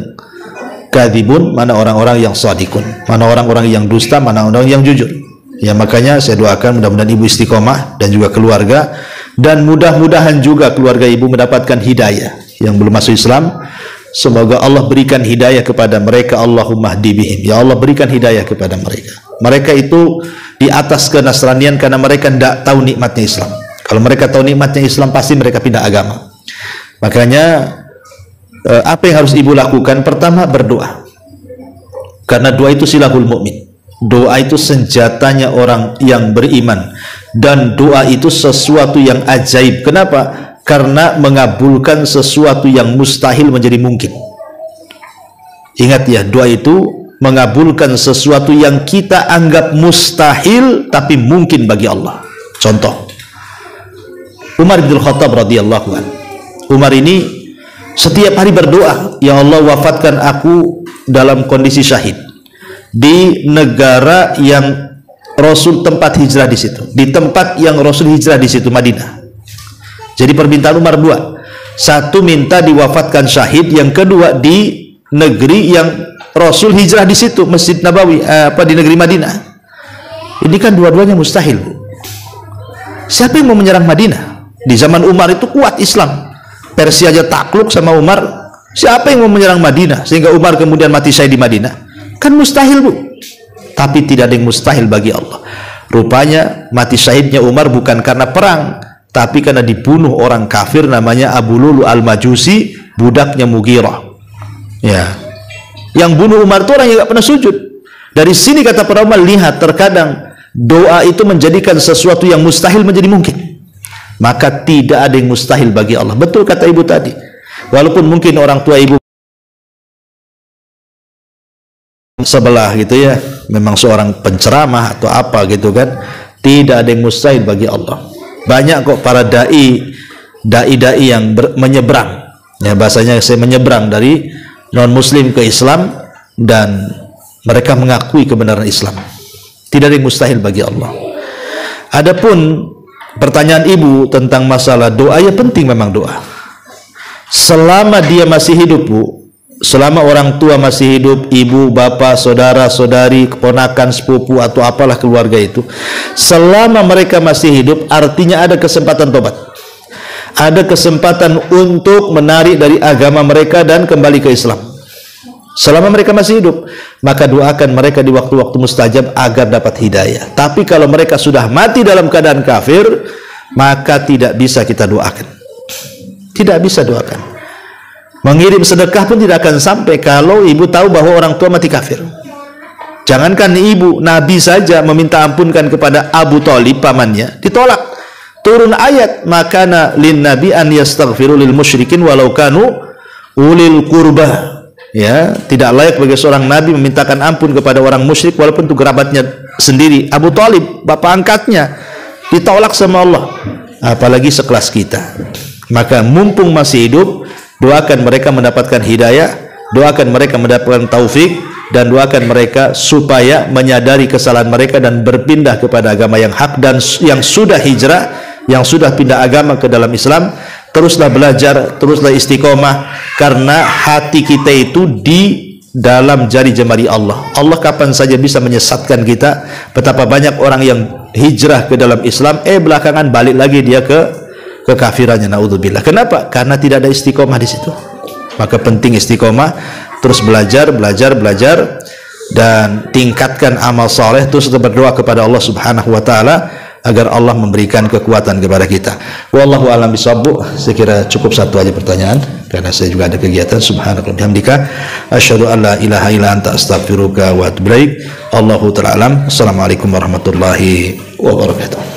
kadzibun, mana orang-orang yang shadiqun, mana orang-orang yang dusta, mana orang yang jujur. Ya, makanya saya doakan mudah-mudahan ibu istiqomah dan juga keluarga, dan mudah-mudahan juga keluarga ibu mendapatkan hidayah. Yang belum masuk Islam, semoga Allah berikan hidayah kepada mereka. Allahumma hdi bihim, ya Allah berikan hidayah kepada mereka. Mereka itu di atas kenasranian karena mereka tidak tahu nikmatnya Islam. Kalau mereka tahu nikmatnya Islam, pasti mereka pindah agama. Makanya apa yang harus ibu lakukan? Pertama, berdoa, karena doa itu silahul mukmin. Doa itu senjatanya orang yang beriman, dan doa itu sesuatu yang ajaib. Kenapa? Karena mengabulkan sesuatu yang mustahil menjadi mungkin. Ingat ya, doa itu mengabulkan sesuatu yang kita anggap mustahil tapi mungkin bagi Allah. Contoh, Umar bin Khattab radhiyallahu anhu. Umar ini setiap hari berdoa, ya Allah wafatkan aku dalam kondisi syahid di negara yang Rasul tempat hijrah di situ, di tempat yang Rasul hijrah di situ, Madinah. Jadi permintaan Umar dua, satu minta diwafatkan syahid, yang kedua di negeri yang Rasul hijrah di situ, Masjid Nabawi, di negeri Madinah. Ini kan dua-duanya mustahil, Bu. Siapa yang mau menyerang Madinah? Di zaman Umar itu kuat Islam. Persia aja takluk sama Umar, Siapa yang mau menyerang Madinah sehingga Umar kemudian mati syahid di Madinah? Kan mustahil, Bu. Tapi tidak ada yang mustahil bagi Allah. Rupanya mati syahidnya Umar bukan karena perang, tapi karena dibunuh orang kafir namanya Abu Lulu Al-Majusi, budaknya Mughirah. Ya. Yang bunuh Umar itu orang yang tidak pernah sujud. Dari sini kata para ulama, lihat terkadang doa itu menjadikan sesuatu yang mustahil menjadi mungkin. Maka tidak ada yang mustahil bagi Allah. Betul kata ibu tadi. Walaupun mungkin orang tua ibu sebelah gitu ya, memang seorang penceramah atau apa gitu kan, tidak ada yang mustahil bagi Allah. Banyak kok para dai yang menyeberang, ya bahasanya saya menyeberang dari non muslim ke Islam dan mereka mengakui kebenaran Islam. Tidak ada yang mustahil bagi Allah. Adapun pertanyaan ibu tentang masalah doa, ya penting memang doa. Selama dia masih hidup, Bu, selama orang tua masih hidup, ibu, bapak, saudara, saudari, keponakan, sepupu atau apalah keluarga itu, selama mereka masih hidup, artinya ada kesempatan tobat. Ada kesempatan untuk menarik dari agama mereka dan kembali ke Islam. Selama mereka masih hidup, maka doakan mereka di waktu-waktu mustajab agar dapat hidayah. Tapi kalau mereka sudah mati dalam keadaan kafir, maka tidak bisa kita doakan. Tidak bisa doakan. Mengirim sedekah pun tidak akan sampai kalau ibu tahu bahwa orang tua mati kafir. Jangankan ibu, Nabi saja meminta ampunkan kepada Abu Thalib pamannya, ditolak. Turun ayat, makana lin nabi an yastaghfiru lil musyrikin walau kanu ulil qurba. Ya, tidak layak bagi seorang nabi memintakan ampun kepada orang musyrik walaupun itu kerabatnya sendiri. Abu Thalib, bapak angkatnya, ditolak sama Allah. Apalagi sekelas kita. Maka mumpung masih hidup, doakan mereka mendapatkan hidayah, doakan mereka mendapatkan taufik, dan doakan mereka supaya menyadari kesalahan mereka dan berpindah kepada agama yang hak. Dan yang sudah hijrah, yang sudah pindah agama ke dalam Islam, teruslah belajar, teruslah istiqomah, karena hati kita itu di dalam jari jemari Allah. Allah kapan saja bisa menyesatkan kita. Betapa banyak orang yang hijrah ke dalam Islam, belakangan balik lagi dia ke kekafirannya, naudzubillah. Kenapa? Karena tidak ada istiqomah di situ. Maka penting istiqomah, terus belajar dan tingkatkan amal soleh, terus berdoa kepada Allah Subhanahu wa taala agar Allah memberikan kekuatan kepada kita. Wallahu a'lam bishawab. Saya kira cukup satu aja pertanyaan karena saya juga ada kegiatan. Subhanallah bihamdika asyhadu an la ilaha illa anta astaghfiruka wa atubu ilaik. Allahu ta'ala alam. Assalamualaikum warahmatullahi wabarakatuh.